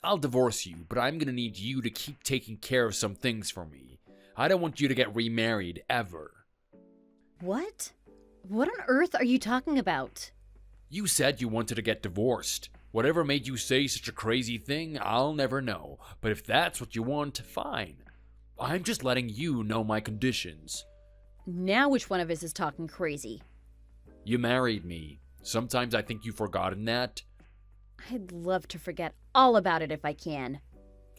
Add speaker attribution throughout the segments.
Speaker 1: I'll divorce you, but I'm gonna need you to keep taking care of some things for me. I don't want you to get remarried, ever.
Speaker 2: What? What on earth are you talking about?
Speaker 1: You said you wanted to get divorced. Whatever made you say such a crazy thing, I'll never know. But if that's what you want, fine. I'm just letting you know my conditions.
Speaker 2: Now which one of us is talking crazy?
Speaker 1: You married me. Sometimes I think you've forgotten that.
Speaker 2: I'd love to forget all about it if I can.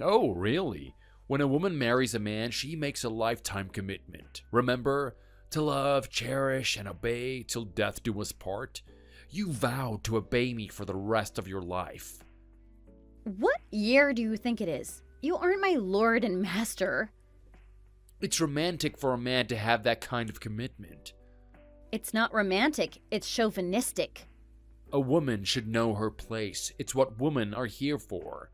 Speaker 1: Oh, really? When a woman marries a man, she makes a lifetime commitment. Remember? To love, cherish, and obey till death do us part. You vowed to obey me for the rest of your life.
Speaker 2: What year do you think it is? You aren't my lord and master.
Speaker 1: It's romantic for a man to have that kind of commitment.
Speaker 2: It's not romantic, it's chauvinistic.
Speaker 1: A woman should know her place. It's what women are here for.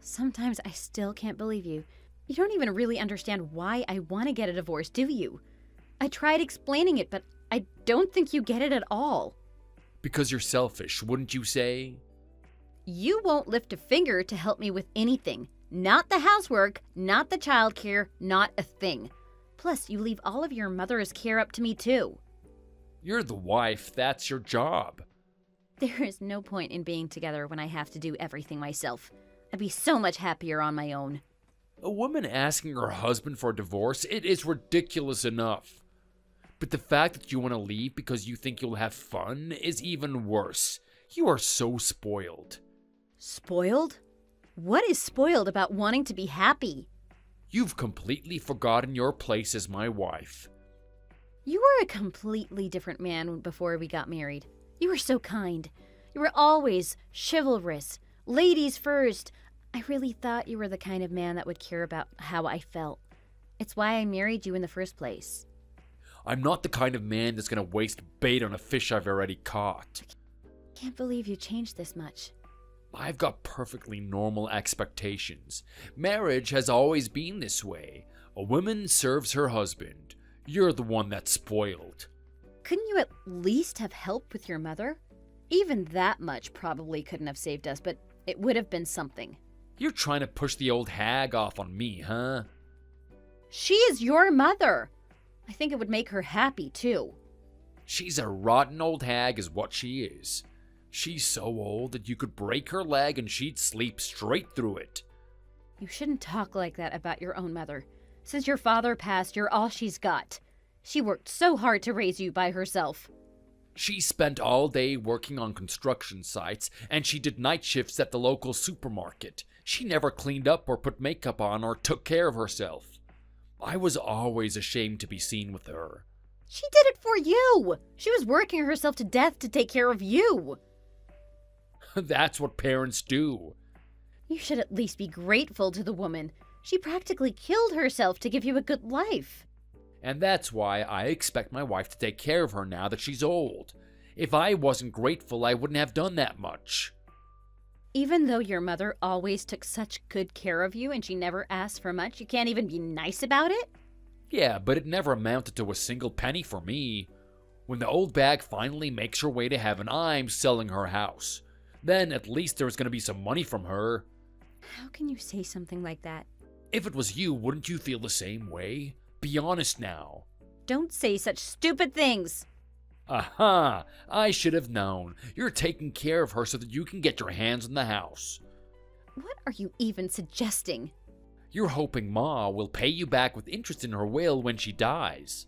Speaker 2: Sometimes I still can't believe you. You don't even really understand why I want to get a divorce, do you? I tried explaining it, but I don't think you get it at all.
Speaker 1: Because you're selfish, wouldn't you say?
Speaker 2: You won't lift a finger to help me with anything. Not the housework, not the childcare, not a thing. Plus, you leave all of your mother's care up to me too.
Speaker 1: You're the wife, that's your job.
Speaker 2: There is no point in being together when I have to do everything myself. I'd be so much happier on my own.
Speaker 1: A woman asking her husband for a divorce, it is ridiculous enough. But the fact that you want to leave because you think you'll have fun is even worse. You are so spoiled.
Speaker 2: Spoiled? What is spoiled about wanting to be happy?
Speaker 1: You've completely forgotten your place as my wife.
Speaker 2: You were a completely different man before we got married. You were so kind. You were always chivalrous. Ladies first. I really thought you were the kind of man that would care about how I felt. It's why I married you in the first place.
Speaker 1: I'm not the kind of man that's gonna waste bait on a fish I've already caught.
Speaker 2: Can't believe you changed this much.
Speaker 1: I've got perfectly normal expectations. Marriage has always been this way. A woman serves her husband. You're the one that's spoiled.
Speaker 2: Couldn't you at least have help with your mother? Even that much probably couldn't have saved us, but it would have been something.
Speaker 1: You're trying to push the old hag off on me, huh?
Speaker 2: She is your mother. I think it would make her happy, too.
Speaker 1: She's a rotten old hag is what she is. She's so old that you could break her leg and she'd sleep straight through it.
Speaker 2: You shouldn't talk like that about your own mother. Since your father passed, you're all she's got. She worked so hard to raise you by herself.
Speaker 1: She spent all day working on construction sites, and she did night shifts at the local supermarket. She never cleaned up or put makeup on or took care of herself. I was always ashamed to be seen with her.
Speaker 2: She did it for you! She was working herself to death to take care of you!
Speaker 1: That's what parents do.
Speaker 2: You should at least be grateful to the woman. She practically killed herself to give you a good life.
Speaker 1: And that's why I expect my wife to take care of her now that she's old. If I wasn't grateful, I wouldn't have done that much.
Speaker 2: Even though your mother always took such good care of you and she never asked for much, you can't even be nice about it?
Speaker 1: Yeah, but it never amounted to a single penny for me. When the old bag finally makes her way to heaven, I'm selling her house. Then at least there's gonna be some money from her.
Speaker 2: How can you say something like that?
Speaker 1: If it was you, wouldn't you feel the same way? Be honest now.
Speaker 2: Don't say such stupid things.
Speaker 1: Aha! I should have known. You're taking care of her so that you can get your hands on the house.
Speaker 2: What are you even suggesting?
Speaker 1: You're hoping Ma will pay you back with interest in her will when she dies.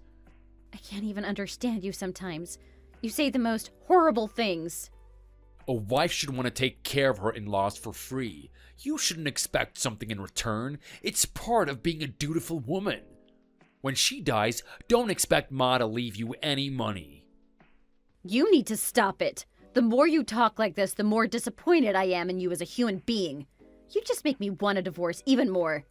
Speaker 2: I can't even understand you sometimes. You say the most horrible things.
Speaker 1: A wife should want to take care of her in-laws for free. You shouldn't expect something in return. It's part of being a dutiful woman. When she dies, don't expect Ma to leave you any money.
Speaker 2: You need to stop it. The more you talk like this, the more disappointed I am in you as a human being. You just make me want a divorce even more.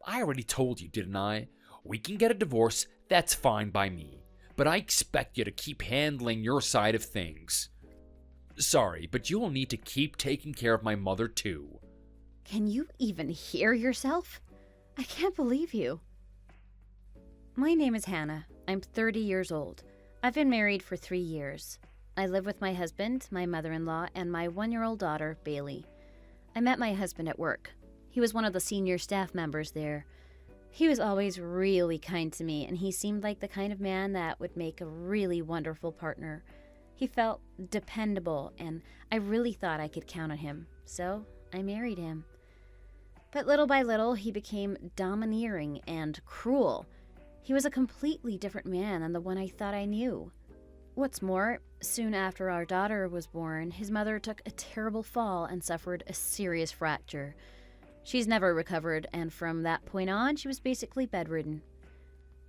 Speaker 1: I already told you, didn't I? We can get a divorce, that's fine by me. But I expect you to keep handling your side of things. Sorry, but you'll need to keep taking care of my mother too.
Speaker 2: Can you even hear yourself? I can't believe you. My name is Hannah. I'm 30 years old. I've been married for 3 years. I live with my husband, my mother-in-law, and my 1-year-old daughter, Bailey. I met my husband at work. He was one of the senior staff members there. He was always really kind to me, and he seemed like the kind of man that would make a really wonderful partner. He felt dependable, and I really thought I could count on him, so I married him. But little by little, he became domineering and cruel. He was a completely different man than the one I thought I knew. What's more, soon after our daughter was born, his mother took a terrible fall and suffered a serious fracture. She's never recovered, and from that point on, she was basically bedridden.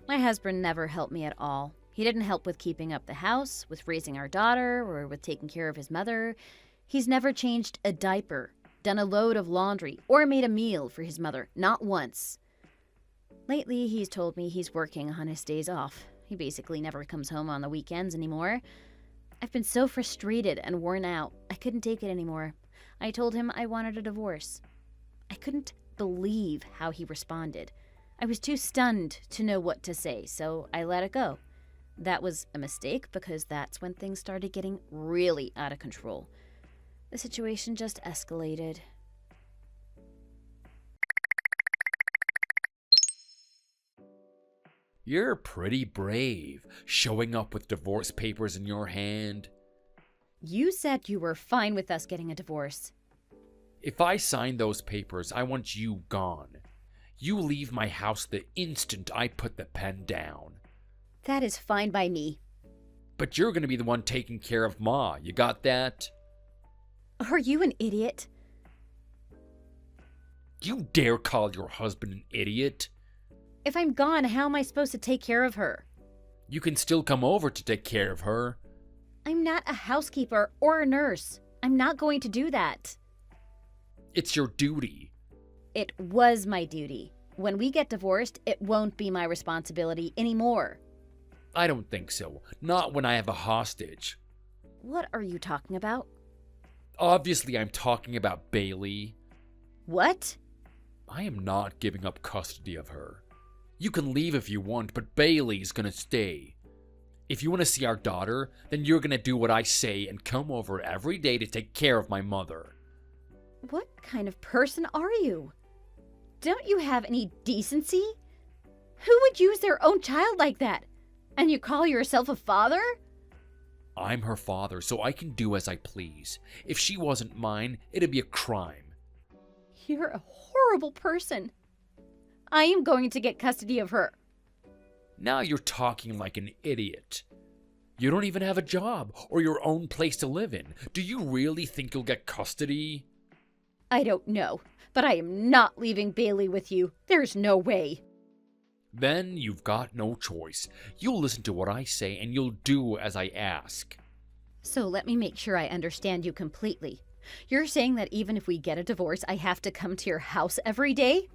Speaker 2: My husband never helped me at all. He didn't help with keeping up the house, with raising our daughter, or with taking care of his mother. He's never changed a diaper, done a load of laundry, or made a meal for his mother, not once. Lately, he's told me he's working on his days off. He basically never comes home on the weekends anymore. I've been so frustrated and worn out, I couldn't take it anymore. I told him I wanted a divorce. I couldn't believe how he responded. I was too stunned to know what to say, so I let it go. That was a mistake because that's when things started getting really out of control. The situation just escalated.
Speaker 1: You're pretty brave, showing up with divorce papers in your hand.
Speaker 2: You said you were fine with us getting a divorce.
Speaker 1: If I sign those papers, I want you gone. You leave my house the instant I put the pen down.
Speaker 2: That is fine by me.
Speaker 1: But you're going to be the one taking care of Ma. You got that?
Speaker 2: Are you an idiot?
Speaker 1: You dare call your husband an idiot?
Speaker 2: If I'm gone, how am I supposed to take care of her?
Speaker 1: You can still come over to take care of her.
Speaker 2: I'm not a housekeeper or a nurse. I'm not going to do that.
Speaker 1: It's your duty.
Speaker 2: It was my duty. When we get divorced, it won't be my responsibility anymore.
Speaker 1: I don't think so. Not when I have a hostage.
Speaker 2: What are you talking about?
Speaker 1: Obviously, I'm talking about Bailey.
Speaker 2: What?
Speaker 1: I am not giving up custody of her. You can leave if you want, but Bailey's gonna stay. If you want to see our daughter, then you're gonna do what I say and come over every day to take care of my mother.
Speaker 2: What kind of person are you? Don't you have any decency? Who would use their own child like that? And you call yourself a father?
Speaker 1: I'm her father, so I can do as I please. If she wasn't mine, it'd be a crime.
Speaker 2: You're a horrible person. I am going to get custody of her.
Speaker 1: Now you're talking like an idiot. You don't even have a job or your own place to live in. Do you really think you'll get custody?
Speaker 2: I don't know, but I am not leaving Bailey with you. There's no way.
Speaker 1: Then you've got no choice. You'll listen to what I say and you'll do as I ask.
Speaker 2: So let me make sure I understand you completely. You're saying that even if we get a divorce, I have to come to your house every day?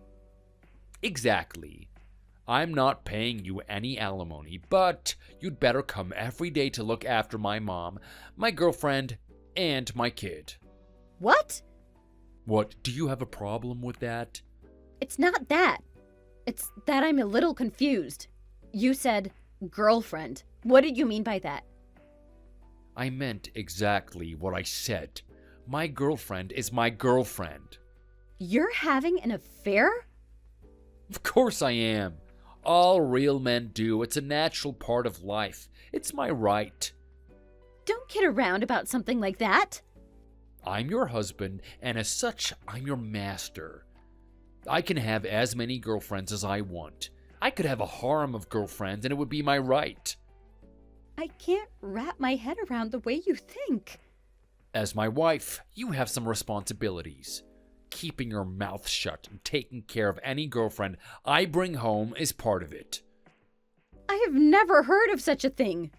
Speaker 1: Exactly. I'm not paying you any alimony, but you'd better come every day to look after my mom, my girlfriend, and my kid.
Speaker 2: What?
Speaker 1: What, do you have a problem with that?
Speaker 2: It's not that. It's that I'm a little confused. You said girlfriend. What did you mean by that?
Speaker 1: I meant exactly what I said. My girlfriend is my girlfriend.
Speaker 2: You're having an affair?
Speaker 1: Of course I am. All real men do. It's a natural part of life. It's my right.
Speaker 2: Don't kid around about something like that.
Speaker 1: I'm your husband, and as such, I'm your master. I can have as many girlfriends as I want. I could have a harem of girlfriends, and it would be my right.
Speaker 2: I can't wrap my head around the way you think.
Speaker 1: As my wife, you have some responsibilities. Keeping your mouth shut and taking care of any girlfriend I bring home is part of it.
Speaker 2: I have never heard of such a thing.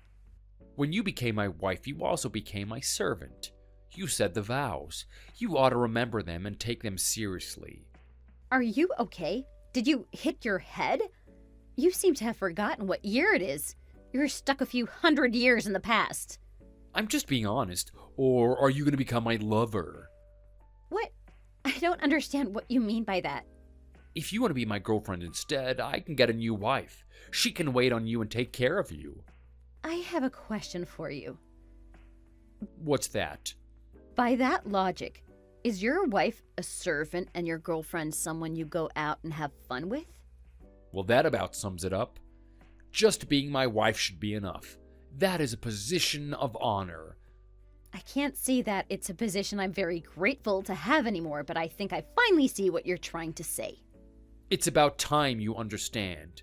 Speaker 1: When you became my wife, you also became my servant. You said the vows. You ought to remember them and take them seriously.
Speaker 2: Are you okay? Did you hit your head? You seem to have forgotten what year it is. You're stuck a few 100 years in the past.
Speaker 1: I'm just being honest. Or are you going to become my lover?
Speaker 2: What? I don't understand what you mean by that.
Speaker 1: If you want to be my girlfriend instead, I can get a new wife. She can wait on you and take care of you.
Speaker 2: I have a question for you.
Speaker 1: What's that?
Speaker 2: By that logic, Is your wife a servant and your girlfriend someone you go out and have fun with?
Speaker 1: Well, that about sums it up. Just being my wife should be enough. That is a position of honor.
Speaker 2: I can't see that it's a position I'm very grateful to have anymore, but I think I finally see what you're trying to say.
Speaker 1: It's about time you understand.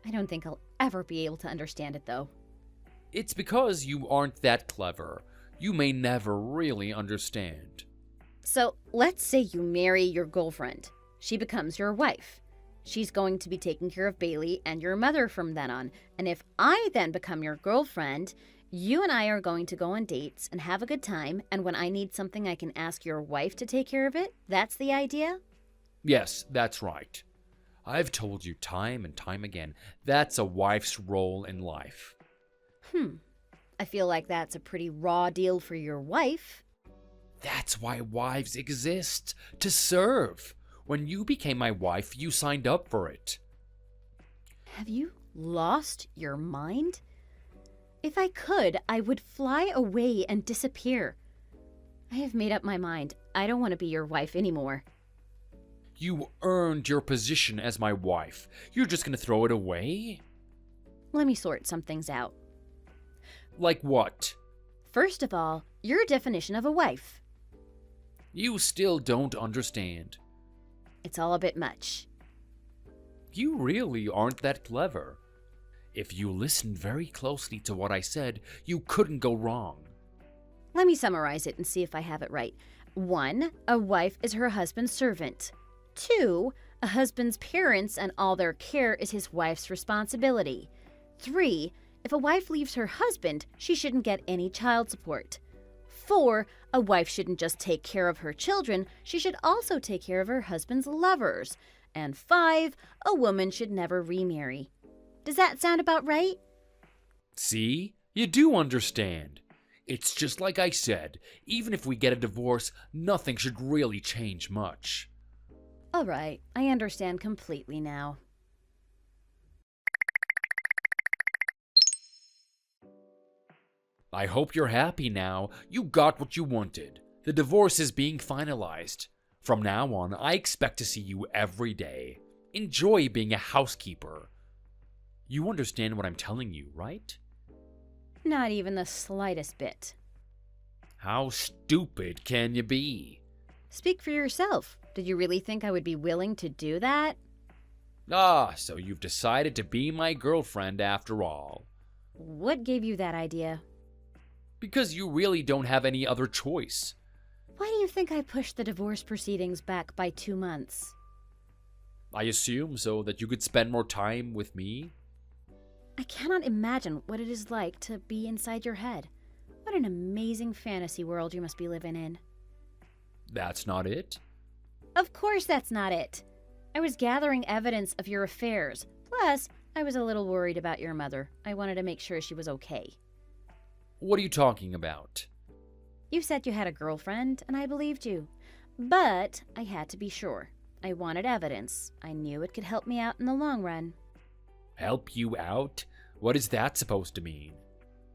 Speaker 2: I don't think I'll ever be able to understand it, though.
Speaker 1: It's because you aren't that clever. You may never really understand.
Speaker 2: So, let's say you marry your girlfriend. She becomes your wife. She's going to be taking care of Bailey and your mother from then on. And if I then become your girlfriend, you and I are going to go on dates and have a good time. And when I need something, I can ask your wife to take care of it? That's the idea?
Speaker 1: Yes, that's right. I've told you time and time again, that's a wife's role in life.
Speaker 2: I feel like that's a pretty raw deal for your wife.
Speaker 1: That's why wives exist, to serve. When you became my wife, you signed up for it.
Speaker 2: Have you lost your mind? If I could, I would fly away and disappear. I have made up my mind. I don't want to be your wife anymore.
Speaker 1: You earned your position as my wife. You're just gonna throw it away?
Speaker 2: Let me sort some things out.
Speaker 1: Like what?
Speaker 2: First of all, your definition of a wife.
Speaker 1: You still don't understand.
Speaker 2: It's all a bit much.
Speaker 1: You really aren't that clever. If you listened very closely to what I said, you couldn't go wrong.
Speaker 2: Let me summarize it and see if I have it right. 1, a wife is her husband's servant. 2, a husband's parents and all their care is his wife's responsibility. 3, if a wife leaves her husband, she shouldn't get any child support. 4, a wife shouldn't just take care of her children, she should also take care of her husband's lovers. And 5, a woman should never remarry. Does that sound about right?
Speaker 1: See? You do understand. It's just like I said, even if we get a divorce, nothing should really change much.
Speaker 2: All right, I understand completely now.
Speaker 1: I hope you're happy now. You got what you wanted. The divorce is being finalized. From now on, I expect to see you every day. Enjoy being a housekeeper. You understand what I'm telling you, right?
Speaker 2: Not even the slightest bit.
Speaker 1: How stupid can you be?
Speaker 2: Speak for yourself. Did you really think I would be willing to do that?
Speaker 1: Ah, so you've decided to be my girlfriend after all.
Speaker 2: What gave you that idea?
Speaker 1: Because you really don't have any other choice.
Speaker 2: Why do you think I pushed the divorce proceedings back by 2 months?
Speaker 1: I assume so that you could spend more time with me.
Speaker 2: I cannot imagine what it is like to be inside your head. What an amazing fantasy world you must be living in.
Speaker 1: That's not it.
Speaker 2: Of course that's not it. I was gathering evidence of your affairs. Plus, I was a little worried about your mother. I wanted to make sure she was okay.
Speaker 1: What are you talking about?
Speaker 2: You said you had a girlfriend, and I believed you. But I had to be sure. I wanted evidence. I knew it could help me out in the long run.
Speaker 1: Help you out? What is that supposed to mean?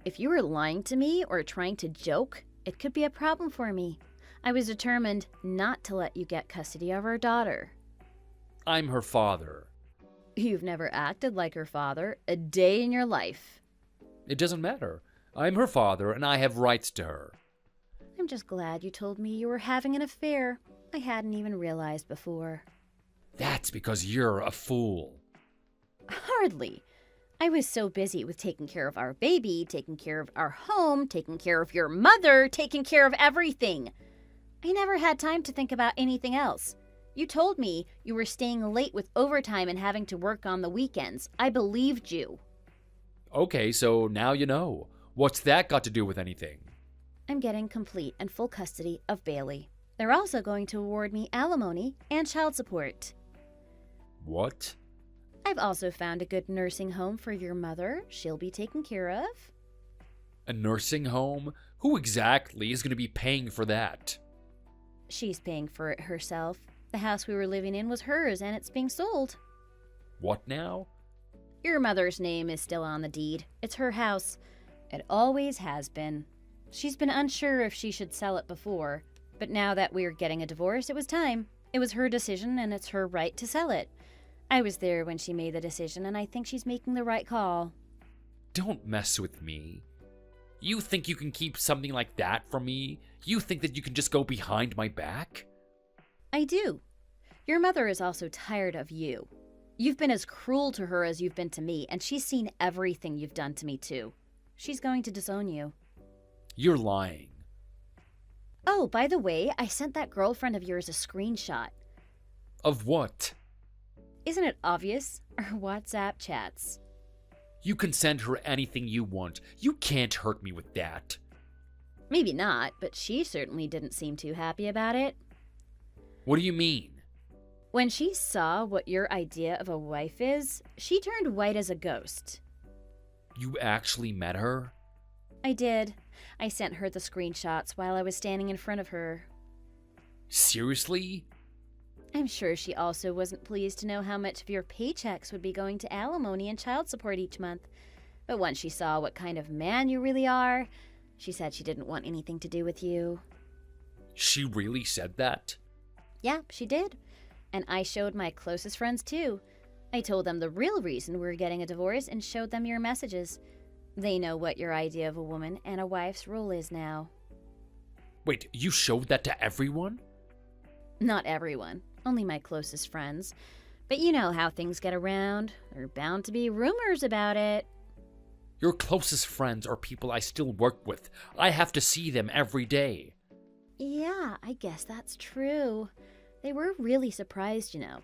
Speaker 2: If you were lying to me or trying to joke, it could be a problem for me. I was determined not to let you get custody of our daughter.
Speaker 1: I'm her father.
Speaker 2: You've never acted like her father a day in your life.
Speaker 1: It doesn't matter. I'm her father, and I have rights to her.
Speaker 2: I'm just glad you told me you were having an affair. I hadn't even realized before.
Speaker 1: That's because you're a fool.
Speaker 2: Hardly. I was so busy with taking care of our baby, taking care of our home, taking care of your mother, taking care of everything. I never had time to think about anything else. You told me you were staying late with overtime and having to work on the weekends. I believed you.
Speaker 1: Okay, so now you know. What's that got to do with anything?
Speaker 2: I'm getting complete and full custody of Bailey. They're also going to award me alimony and child support.
Speaker 1: What?
Speaker 2: I've also found a good nursing home for your mother. She'll be taken care of.
Speaker 1: A nursing home? Who exactly is going to be paying for that?
Speaker 2: She's paying for it herself. The house we were living in was hers, and it's being sold.
Speaker 1: What now?
Speaker 2: Your mother's name is still on the deed. It's her house. It always has been. She's been unsure if she should sell it before. But now that we were getting a divorce, it was time. It was her decision, and it's her right to sell it. I was there when she made the decision, and I think she's making the right call.
Speaker 1: Don't mess with me. You think you can keep something like that from me? You think that you can just go behind my back?
Speaker 2: I do. Your mother is also tired of you. You've been as cruel to her as you've been to me, and she's seen everything you've done to me too. She's going to disown you.
Speaker 1: You're lying.
Speaker 2: Oh, by the way, I sent that girlfriend of yours a screenshot.
Speaker 1: Of what?
Speaker 2: Isn't it obvious? Our WhatsApp chats.
Speaker 1: You can send her anything you want. You can't hurt me with that.
Speaker 2: Maybe not, but she certainly didn't seem too happy about it.
Speaker 1: What do you mean?
Speaker 2: When she saw what your idea of a wife is, she turned white as a ghost.
Speaker 1: You actually met her?
Speaker 2: I did. I sent her the screenshots while I was standing in front of her.
Speaker 1: Seriously?
Speaker 2: I'm sure she also wasn't pleased to know how much of your paychecks would be going to alimony and child support each month. But once she saw what kind of man you really are, she said she didn't want anything to do with you.
Speaker 1: She really said that?
Speaker 2: Yeah, she did. And I showed my closest friends too. I told them the real reason we were getting a divorce and showed them your messages. They know what your idea of a woman and a wife's role is now.
Speaker 1: Wait, you showed that to everyone?
Speaker 2: Not everyone, only my closest friends. But you know how things get around. There are bound to be rumors about it.
Speaker 1: Your closest friends are people I still work with. I have to see them every day.
Speaker 2: Yeah, I guess that's true. They were really surprised, you know.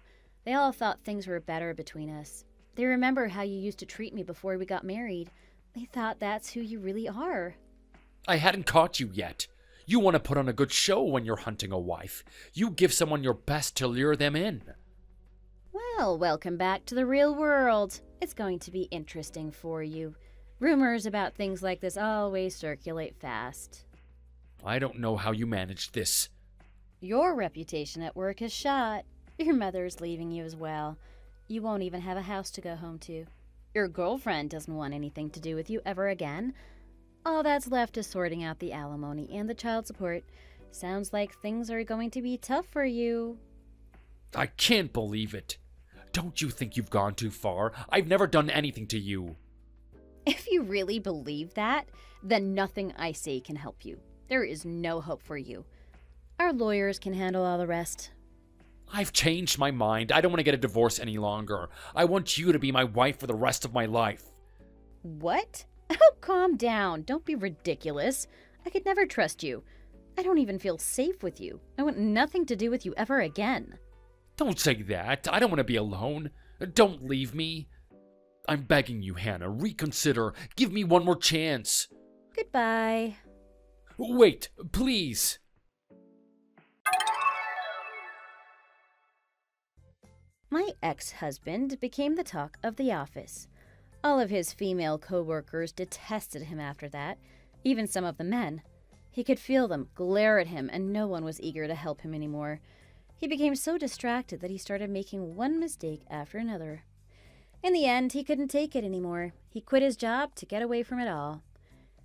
Speaker 2: They all thought things were better between us. They remember how you used to treat me before we got married. They thought that's who you really are.
Speaker 1: I hadn't caught you yet. You want to put on a good show when you're hunting a wife. You give someone your best to lure them in.
Speaker 2: Well, welcome back to the real world. It's going to be interesting for you. Rumors about things like this always circulate fast.
Speaker 1: I don't know how you managed this.
Speaker 2: Your reputation at work is shot. Your mother's leaving you as well. You won't even have a house to go home to. Your girlfriend doesn't want anything to do with you ever again. All that's left is sorting out the alimony and the child support. Sounds like things are going to be tough for you.
Speaker 1: I can't believe it. Don't you think you've gone too far? I've never done anything to you.
Speaker 2: If you really believe that, then nothing I say can help you. There is no hope for you. Our lawyers can handle all the rest.
Speaker 1: I've changed my mind. I don't want to get a divorce any longer. I want you to be my wife for the rest of my life.
Speaker 2: What? Oh, calm down. Don't be ridiculous. I could never trust you. I don't even feel safe with you. I want nothing to do with you ever again.
Speaker 1: Don't say that. I don't want to be alone. Don't leave me. I'm begging you, Hannah. Reconsider. Give me one more chance.
Speaker 2: Goodbye.
Speaker 1: Wait, please.
Speaker 2: My ex-husband became the talk of the office. All of his female co-workers detested him after that, even some of the men. He could feel them glare at him, and no one was eager to help him anymore. He became so distracted that he started making one mistake after another. In the end, he couldn't take it anymore. He quit his job to get away from it all.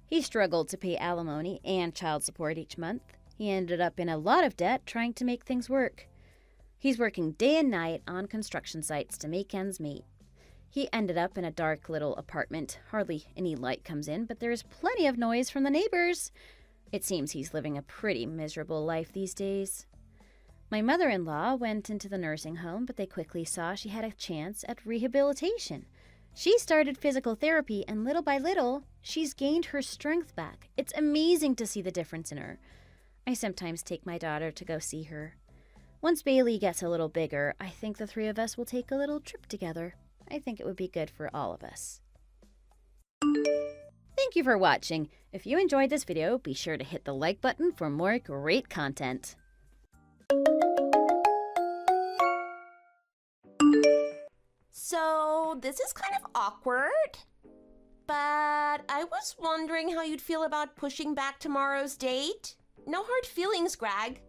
Speaker 2: He struggled to pay alimony and child support each month. He ended up in a lot of debt trying to make things work. He's working day and night on construction sites to make ends meet. He ended up in a dark little apartment. Hardly any light comes in, but there's plenty of noise from the neighbors. It seems he's living a pretty miserable life these days. My mother-in-law went into the nursing home, but they quickly saw she had a chance at rehabilitation. She started physical therapy, and little by little, she's gained her strength back. It's amazing to see the difference in her. I sometimes take my daughter to go see her. Once Bailey gets a little bigger, I think the three of us will take a little trip together. I think it would be good for all of us. Thank you for watching. If you enjoyed this video, be sure to hit the like button for more great content.
Speaker 3: So, this is kind of awkward, but I was wondering how you'd feel about pushing back tomorrow's date. No hard feelings, Greg.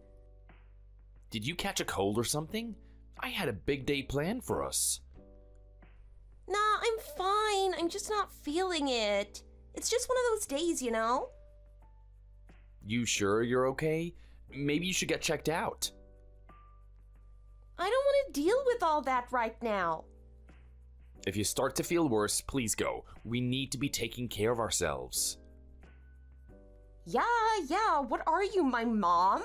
Speaker 4: Did you catch a cold or something? I had a big day planned for us.
Speaker 3: Nah, I'm fine. I'm just not feeling it. It's just one of those days, you know?
Speaker 4: You sure you're okay? Maybe you should get checked out.
Speaker 3: I don't want to deal with all that right now.
Speaker 4: If you start to feel worse, please go. We need to be taking care of ourselves.
Speaker 3: Yeah, what are you, my mom?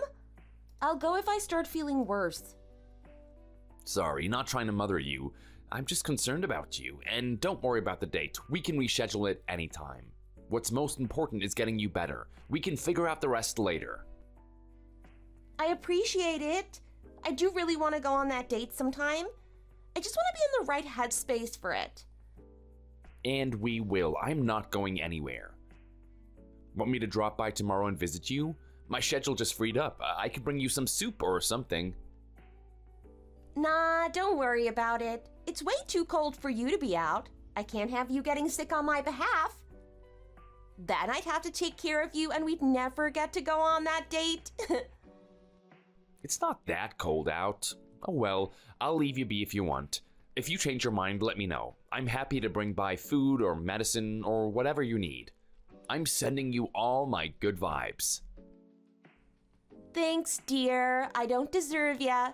Speaker 3: I'll go if I start feeling worse.
Speaker 4: Sorry, not trying to mother you. I'm just concerned about you, and don't worry about the date. We can reschedule it anytime. What's most important is getting you better. We can figure out the rest later.
Speaker 3: I appreciate it. I do really want to go on that date sometime. I just want to be in the right headspace for it.
Speaker 4: And we will. I'm not going anywhere. Want me to drop by tomorrow and visit you? My schedule just freed up. I could bring you some soup or something.
Speaker 3: Nah, don't worry about it. It's way too cold for you to be out. I can't have you getting sick on my behalf. Then I'd have to take care of you and we'd never get to go on that date.
Speaker 4: It's not that cold out. Oh well, I'll leave you be if you want. If you change your mind, let me know. I'm happy to bring by food or medicine or whatever you need. I'm sending you all my good vibes.
Speaker 3: Thanks, dear. I don't deserve ya.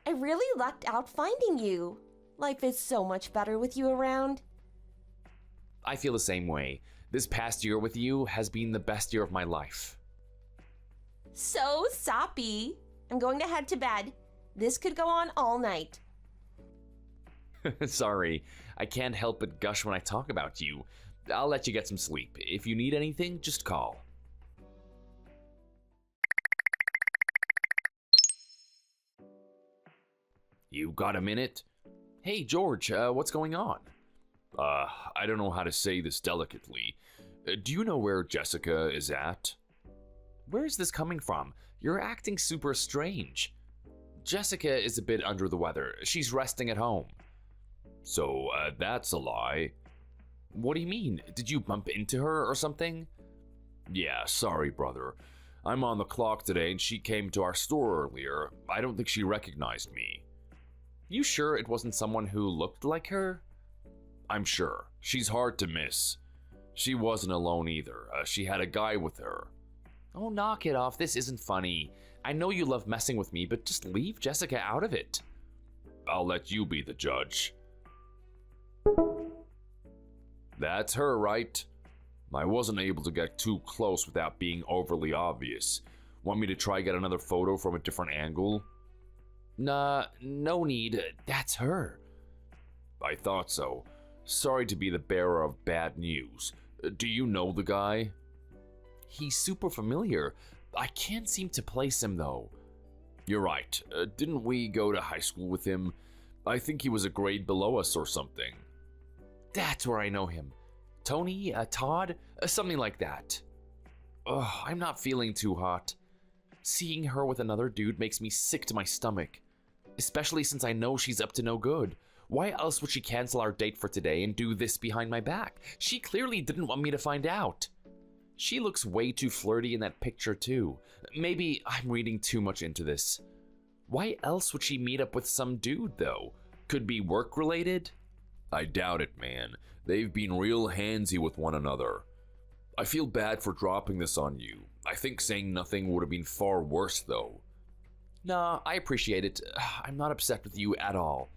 Speaker 3: I really lucked out finding you. Life is so much better with you around.
Speaker 4: I feel the same way. This past year with you has been the best year of my life.
Speaker 3: So soppy. I'm going to head to bed. This could go on all night.
Speaker 4: Sorry, I can't help but gush when I talk about you. I'll let you get some sleep. If you need anything, just call. You got a minute? Hey, George, what's going on? I don't know how to say this delicately. Do you know where Jessica is at? Where is this coming from? You're acting super strange. Jessica is a bit under the weather. She's resting at home. So, that's a lie. What do you mean? Did you bump into her or something? Yeah, sorry, brother. I'm on the clock today and she came to our store earlier. I don't think she recognized me. You sure it wasn't someone who looked like her? I'm sure. She's hard to miss. She wasn't alone either. She had a guy with her. Oh, knock it off. This isn't funny. I know you love messing with me, but just leave Jessica out of it. I'll let you be the judge. That's her, right? I wasn't able to get too close without being overly obvious. Want me to try get another photo from a different angle? Nah, no need. That's her. I thought so. Sorry to be the bearer of bad news. Do you know the guy? He's super familiar. I can't seem to place him, though. You're right. Didn't we go to high school with him? I think he was a grade below us or something. That's where I know him. Tony? Todd? Something like that. Ugh, I'm not feeling too hot. Seeing her with another dude makes me sick to my stomach. Especially since I know she's up to no good. Why else would she cancel our date for today and do this behind my back? She clearly didn't want me to find out. She looks way too flirty in that picture too. Maybe I'm reading too much into this. Why else would she meet up with some dude though? Could be work related? I doubt it, man. They've been real handsy with one another. I feel bad for dropping this on you. I think saying nothing would have been far worse though. Nah, I appreciate it. I'm not upset with you at all.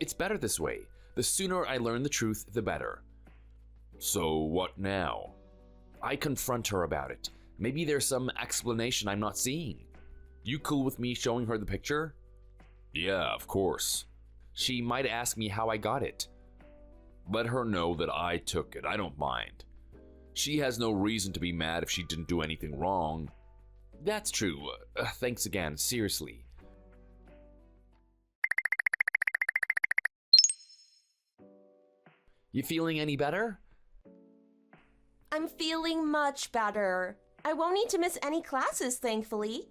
Speaker 4: It's better this way. The sooner I learn the truth, the better. So what now? I confront her about it. Maybe there's some explanation I'm not seeing. You cool with me showing her the picture? Yeah, of course. She might ask me how I got it. Let her know that I took it. I don't mind. She has no reason to be mad if she didn't do anything wrong. That's true. Thanks again, seriously. You feeling any better?
Speaker 3: I'm feeling much better. I won't need to miss any classes, thankfully.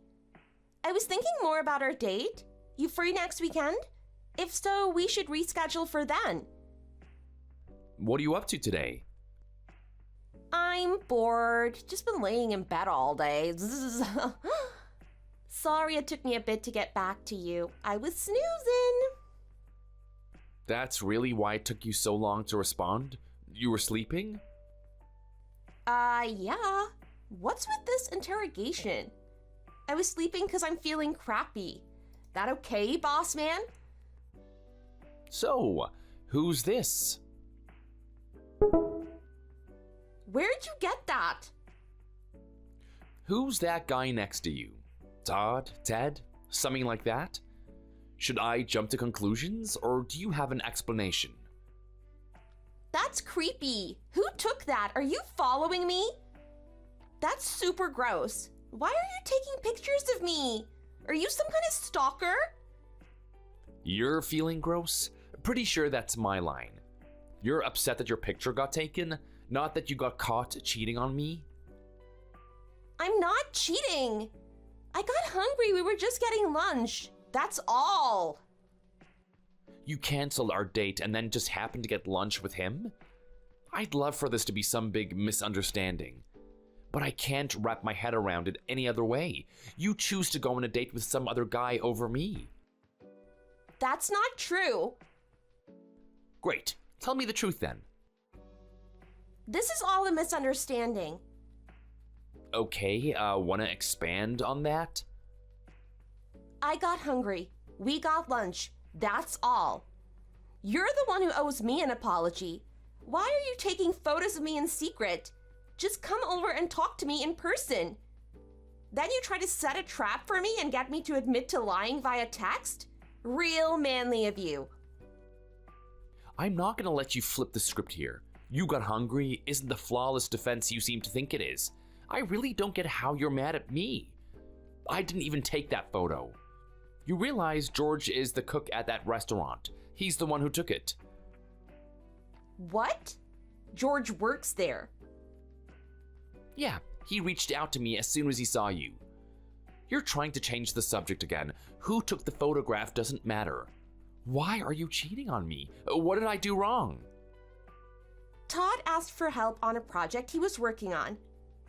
Speaker 3: I was thinking more about our date. You free next weekend? If so, we should reschedule for then.
Speaker 4: What are you up to today?
Speaker 3: I'm bored. Just been laying in bed all day. Sorry it took me a bit to get back to you. I was snoozing.
Speaker 4: That's really why it took you so long to respond? You were sleeping?
Speaker 3: Yeah. What's with this interrogation? I was sleeping because I'm feeling crappy. That okay, boss man?
Speaker 4: So, who's this?
Speaker 3: Where'd you get that?
Speaker 4: Who's that guy next to you? Todd? Ted? Something like that? Should I jump to conclusions, or do you have an explanation?
Speaker 3: That's creepy. Who took that? Are you following me? That's super gross. Why are you taking pictures of me? Are you some kind of stalker?
Speaker 4: You're feeling gross? Pretty sure that's my line. You're upset that your picture got taken, not that you got caught cheating on me?
Speaker 3: I'm not cheating. I got hungry. We were just getting lunch. That's all.
Speaker 4: You canceled our date and then just happened to get lunch with him? I'd love for this to be some big misunderstanding, but I can't wrap my head around it any other way. You choose to go on a date with some other guy over me.
Speaker 3: That's not true.
Speaker 4: Great. Tell me the truth then.
Speaker 3: This is all a misunderstanding.
Speaker 4: Okay, wanna expand on that?
Speaker 3: I got hungry. We got lunch. That's all. You're the one who owes me an apology. Why are you taking photos of me in secret? Just come over and talk to me in person. Then you try to set a trap for me and get me to admit to lying via text? Real manly of you.
Speaker 4: I'm not gonna let you flip the script here. You got hungry isn't the flawless defense you seem to think it is. I really don't get how you're mad at me. I didn't even take that photo. You realize George is the cook at that restaurant. He's the one who took it.
Speaker 3: What? George works there.
Speaker 4: Yeah, he reached out to me as soon as he saw you. You're trying to change the subject again. Who took the photograph doesn't matter. Why are you cheating on me? What did I do wrong?
Speaker 3: Todd asked for help on a project he was working on.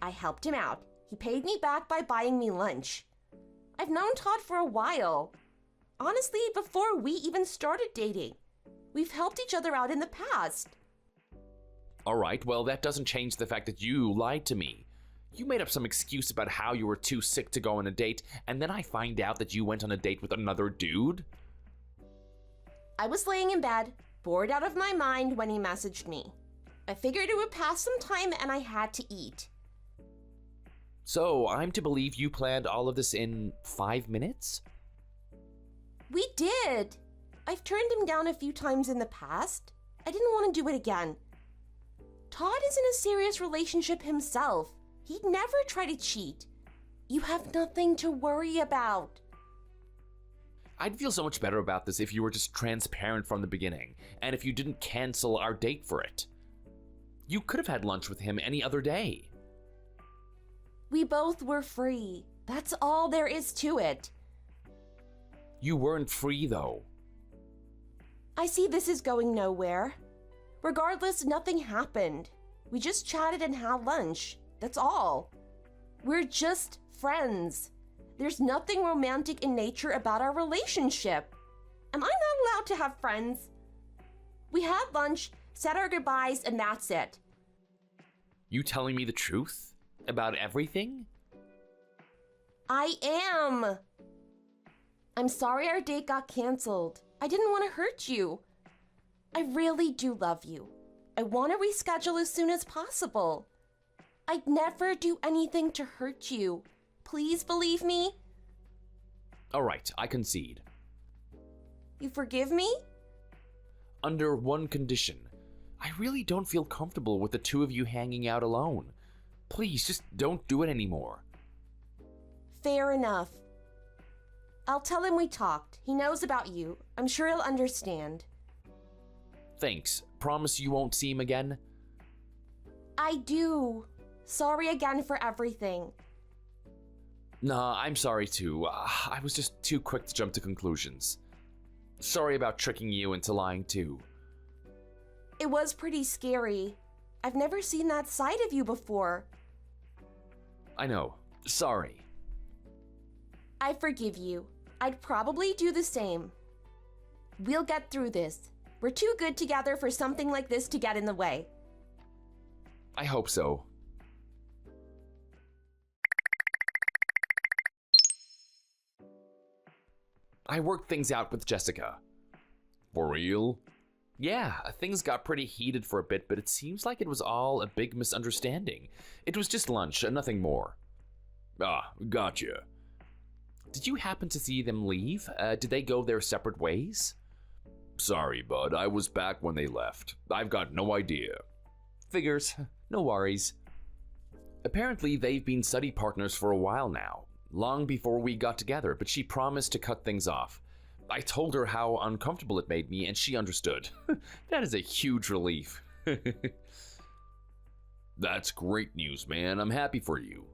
Speaker 3: I helped him out. He paid me back by buying me lunch. I've known Todd for a while. Honestly, before we even started dating. We've helped each other out in the past.
Speaker 4: Alright, well that doesn't change the fact that you lied to me. You made up some excuse about how you were too sick to go on a date, and then I find out that you went on a date with another dude?
Speaker 3: I was laying in bed, bored out of my mind when he messaged me. I figured it would pass some time and I had to eat.
Speaker 4: So, I'm to believe you planned all of this in 5 minutes?
Speaker 3: We did. I've turned him down a few times in the past. I didn't want to do it again. Todd is in a serious relationship himself. He'd never try to cheat. You have nothing to worry about.
Speaker 4: I'd feel so much better about this if you were just transparent from the beginning, and if you didn't cancel our date for it. You could have had lunch with him any other day.
Speaker 3: We both were free. That's all there is to it.
Speaker 4: You weren't free, though.
Speaker 3: I see this is going nowhere. Regardless, nothing happened. We just chatted and had lunch. That's all. We're just friends. There's nothing romantic in nature about our relationship. Am I not allowed to have friends? We had lunch, said our goodbyes, and that's it.
Speaker 4: You telling me the truth? About everything?
Speaker 3: I am. I'm sorry our date got canceled. I didn't want to hurt you. I really do love you. I want to reschedule as soon as possible. I'd never do anything to hurt you. Please believe me.
Speaker 4: Alright, I concede.
Speaker 3: You forgive me?
Speaker 4: Under one condition. I really don't feel comfortable with the two of you hanging out alone. Please, just don't do it anymore.
Speaker 3: Fair enough. I'll tell him we talked. He knows about you. I'm sure he'll understand.
Speaker 4: Thanks. Promise you won't see him again?
Speaker 3: I do. Sorry again for everything.
Speaker 4: Nah, I'm sorry too. I was just too quick to jump to conclusions. Sorry about tricking you into lying too.
Speaker 3: It was pretty scary. I've never seen that side of you before.
Speaker 4: I know. Sorry.
Speaker 3: I forgive you. I'd probably do the same. We'll get through this. We're too good together for something like this to get in the way.
Speaker 4: I hope so.
Speaker 1: I worked things out with Jessica.
Speaker 4: For real?
Speaker 1: Yeah, things got pretty heated for a bit, but it seems like it was all a big misunderstanding. It was just lunch, nothing more.
Speaker 4: Ah, gotcha.
Speaker 1: Did you happen to see them leave? Did they go their separate ways?
Speaker 4: Sorry, bud, I was back when they left. I've got no idea.
Speaker 1: Figures, no worries. Apparently, they've been study partners for a while now, long before we got together, but she promised to cut things off. I told her how uncomfortable it made me, and she understood. That is a huge relief.
Speaker 4: That's great news, man. I'm happy for you.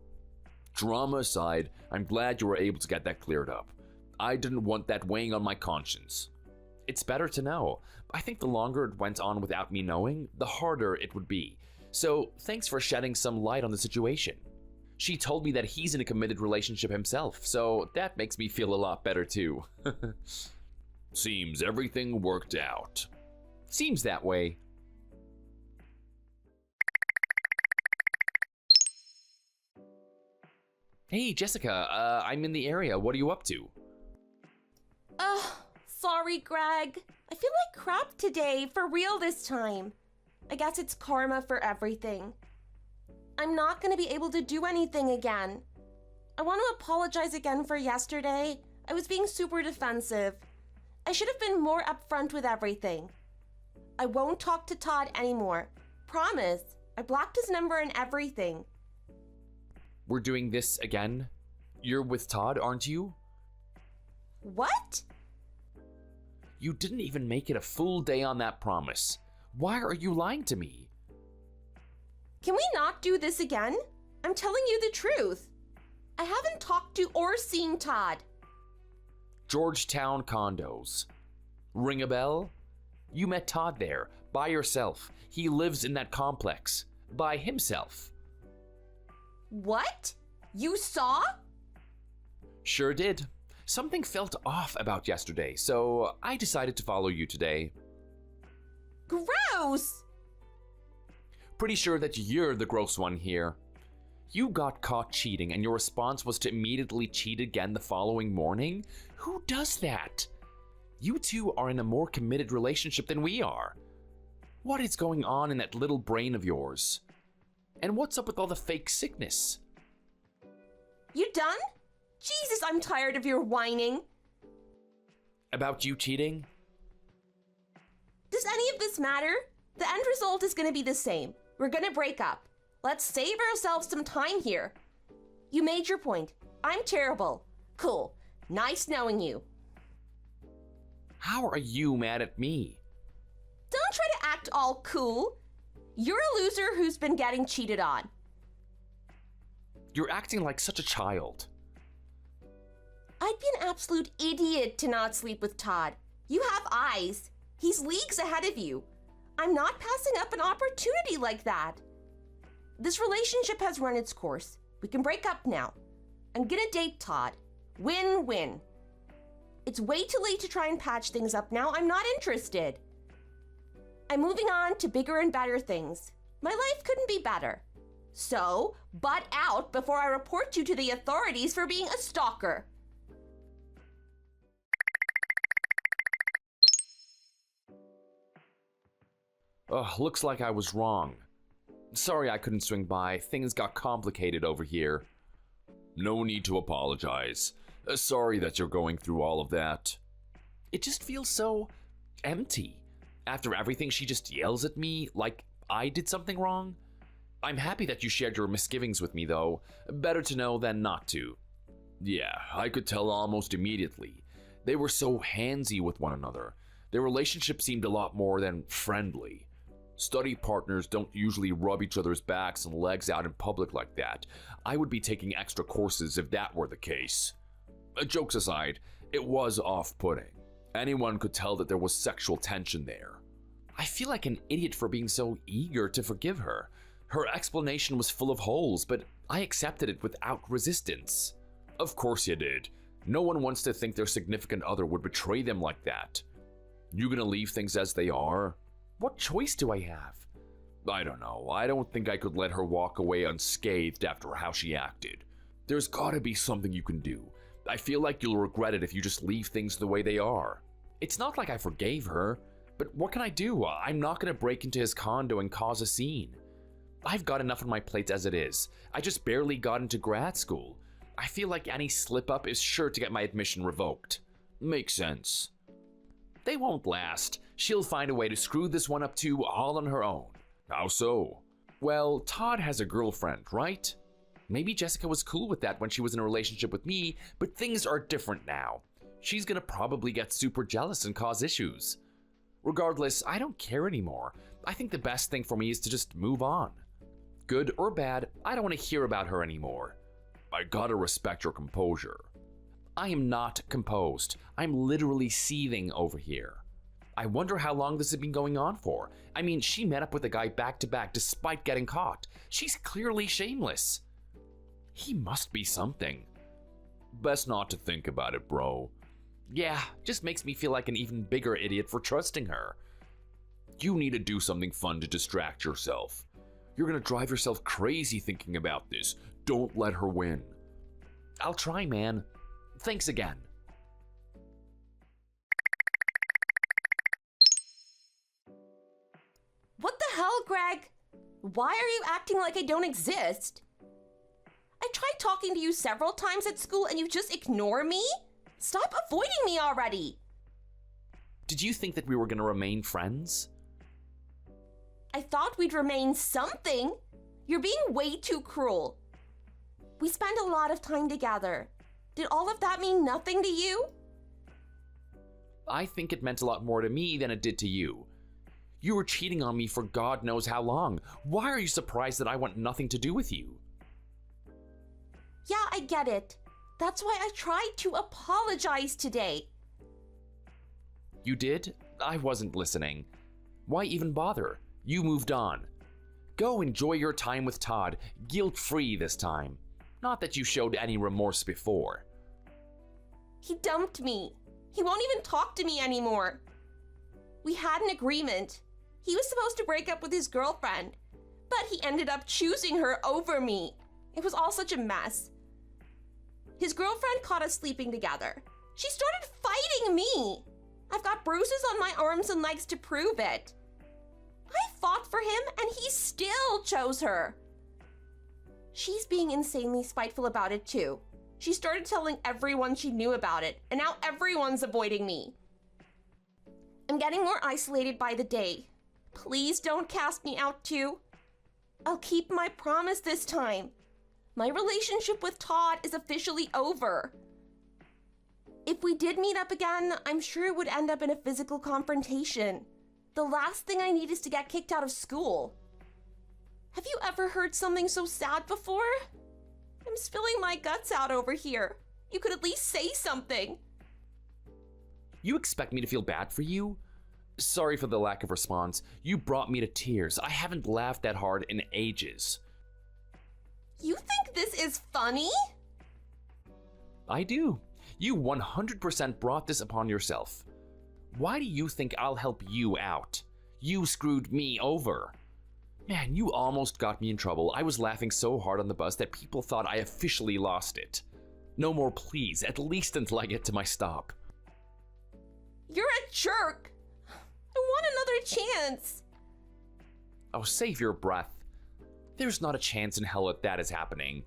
Speaker 4: Drama aside, I'm glad you were able to get that cleared up. I didn't want that weighing on my conscience.
Speaker 1: It's better to know. I think the longer it went on without me knowing, the harder it would be. So, thanks for shedding some light on the situation. She told me that he's in a committed relationship himself, so that makes me feel a lot better too.
Speaker 4: Seems everything worked out.
Speaker 1: Seems that way. Hey, Jessica, I'm in the area. What are you up to?
Speaker 3: Sorry, Greg. I feel like crap today, for real this time. I guess it's karma for everything. I'm not gonna be able to do anything again. I want to apologize again for yesterday. I was being super defensive. I should have been more upfront with everything. I won't talk to Todd anymore. Promise. I blocked his number and everything.
Speaker 1: We're doing this again? You're with Todd, aren't you?
Speaker 3: What?
Speaker 1: You didn't even make it a full day on that promise. Why are you lying to me?
Speaker 3: Can we not do this again? I'm telling you the truth. I haven't talked to or seen Todd.
Speaker 1: Georgetown condos. Ring a bell? You met Todd there, by yourself. He lives in that complex, by himself.
Speaker 3: What? You saw?
Speaker 1: Sure did. Something felt off about yesterday, so I decided to follow you today.
Speaker 3: Gross!
Speaker 1: Pretty sure that you're the gross one here. You got caught cheating and your response was to immediately cheat again the following morning? Who does that? You two are in a more committed relationship than we are. What is going on in that little brain of yours? And what's up with all the fake sickness?
Speaker 3: You done? Jesus, I'm tired of your whining.
Speaker 1: About you cheating?
Speaker 3: Does any of this matter? The end result is gonna be the same. We're gonna break up. Let's save ourselves some time here. You made your point. I'm terrible. Cool. Nice knowing you.
Speaker 1: How are you mad at me?
Speaker 3: Don't try to act all cool. You're a loser who's been getting cheated on.
Speaker 1: You're acting like such a child.
Speaker 3: I'd be an absolute idiot to not sleep with Todd. You have eyes. He's leagues ahead of you. I'm not passing up an opportunity like that. This relationship has run its course. We can break up now. I'm gonna date Todd. Win-win. It's way too late to try and patch things up now. I'm not interested. I'm moving on to bigger and better things. My life couldn't be better. So, butt out before I report you to the authorities for being a stalker.
Speaker 1: Ugh, looks like I was wrong. Sorry I couldn't swing by. Things got complicated over here.
Speaker 4: No need to apologize. Sorry that you're going through all of that.
Speaker 1: It just feels so empty. After everything, she just yells at me like I did something wrong. I'm happy that you shared your misgivings with me, though. Better to know than not to.
Speaker 4: Yeah, I could tell almost immediately. They were so handsy with one another. Their relationship seemed a lot more than friendly. Study partners don't usually rub each other's backs and legs out in public like that. I would be taking extra courses if that were the case. Jokes aside, it was off-putting. Anyone could tell that there was sexual tension there.
Speaker 1: I feel like an idiot for being so eager to forgive her. Her explanation was full of holes, but I accepted it without resistance.
Speaker 4: Of course you did. No one wants to think their significant other would betray them like that. You gonna leave things as they are?
Speaker 1: What choice do I have?
Speaker 4: I don't know. I don't think I could let her walk away unscathed after how she acted. There's gotta be something you can do. I feel like you'll regret it if you just leave things the way they are. It's not like I forgave her, but what can I do? I'm not going to break into his condo and cause a scene. I've got enough on my plate as it is. I just barely got into grad school. I feel like any slip-up is sure to get my admission revoked. Makes sense. They won't last. She'll find a way to screw this one up too, all on her own. How so? Well, Todd has a girlfriend, right? Maybe Jessica was cool with that when she was in a relationship with me, but things are different now. She's gonna probably get super jealous and cause issues. Regardless, I don't care anymore. I think the best thing for me is to just move on. Good or bad, I don't want to hear about her anymore. I gotta respect your composure. I am not composed. I'm literally seething over here. I wonder how long this has been going on for. I mean, she met up with a guy back to back despite getting caught. She's clearly shameless. He must be something. Best not to think about it, bro. Yeah, just makes me feel like an even bigger idiot for trusting her. You need to do something fun to distract yourself. You're gonna drive yourself crazy thinking about this. Don't let her win. I'll try, man. Thanks again.
Speaker 3: What the hell, Greg? Why are you acting like I don't exist? I tried talking to you several times at school and you just ignore me? Stop avoiding me already!
Speaker 4: Did you think that we were gonna remain friends?
Speaker 3: I thought we'd remain something. You're being way too cruel. We spent a lot of time together. Did all of that mean nothing to you?
Speaker 4: I think it meant a lot more to me than it did to you. You were cheating on me for God knows how long. Why are you surprised that I want nothing to do with you?
Speaker 3: Yeah, I get it. That's why I tried to apologize today.
Speaker 4: You did? I wasn't listening. Why even bother? You moved on. Go enjoy your time with Todd, guilt-free this time. Not that you showed any remorse before.
Speaker 3: He dumped me. He won't even talk to me anymore. We had an agreement. He was supposed to break up with his girlfriend, but he ended up choosing her over me. It was all such a mess. His girlfriend caught us sleeping together. She started fighting me. I've got bruises on my arms and legs to prove it. I fought for him and he still chose her. She's being insanely spiteful about it too. She started telling everyone she knew about it, and now everyone's avoiding me. I'm getting more isolated by the day. Please don't cast me out too. I'll keep my promise this time. My relationship with Todd is officially over. If we did meet up again, I'm sure it would end up in a physical confrontation. The last thing I need is to get kicked out of school. Have you ever heard something so sad before? I'm spilling my guts out over here. You could at least say something.
Speaker 4: You expect me to feel bad for you? Sorry for the lack of response. You brought me to tears. I haven't laughed that hard in ages.
Speaker 3: You think this is funny?
Speaker 4: I do. You 100% brought this upon yourself. Why do you think I'll help you out? You screwed me over. Man, you almost got me in trouble. I was laughing so hard on the bus that people thought I officially lost it. No more please, at least until I get to my stop.
Speaker 3: You're a jerk. I want another chance.
Speaker 4: Oh, save your breath. There's not a chance in hell that is happening.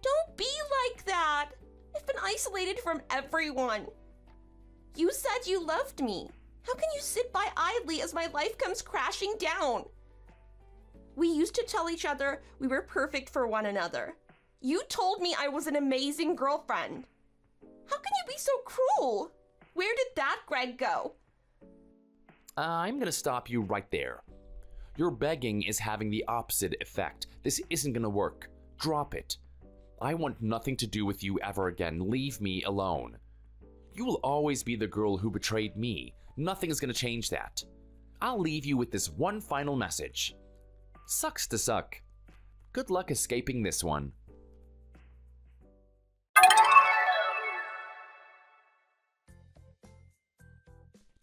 Speaker 3: Don't be like that. I've been isolated from everyone. You said you loved me. How can you sit by idly as my life comes crashing down? We used to tell each other we were perfect for one another. You told me I was an amazing girlfriend. How can you be so cruel? Where did that Greg go?
Speaker 4: I'm gonna stop you right there. Your begging is having the opposite effect. This isn't gonna work. Drop it. I want nothing to do with you ever again. Leave me alone. You will always be the girl who betrayed me. Nothing is gonna change that. I'll leave you with this one final message. Sucks to suck. Good luck escaping this one.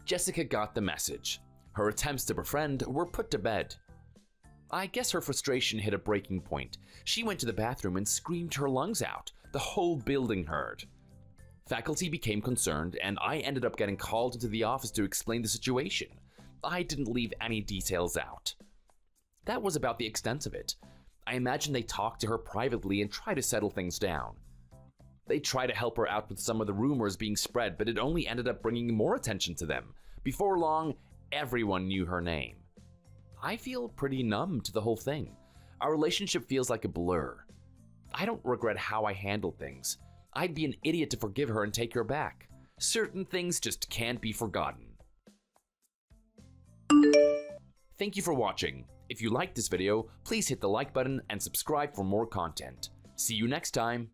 Speaker 4: Jessica got the message. Her attempts to befriend were put to bed. I guess her frustration hit a breaking point. She went to the bathroom and screamed her lungs out. The whole building heard. Faculty became concerned, and I ended up getting called into the office to explain the situation. I didn't leave any details out. That was about the extent of it. I imagine they talked to her privately and tried to settle things down. They tried to help her out with some of the rumors being spread, but it only ended up bringing more attention to them. Before long, everyone knew her name. I feel pretty numb to the whole thing. Our relationship feels like a blur. I don't regret how I handled things. I'd be an idiot to forgive her and take her back. Certain things just can't be forgotten. Thank you for watching. If you liked this video, please hit the like button and subscribe for more content. See you next time.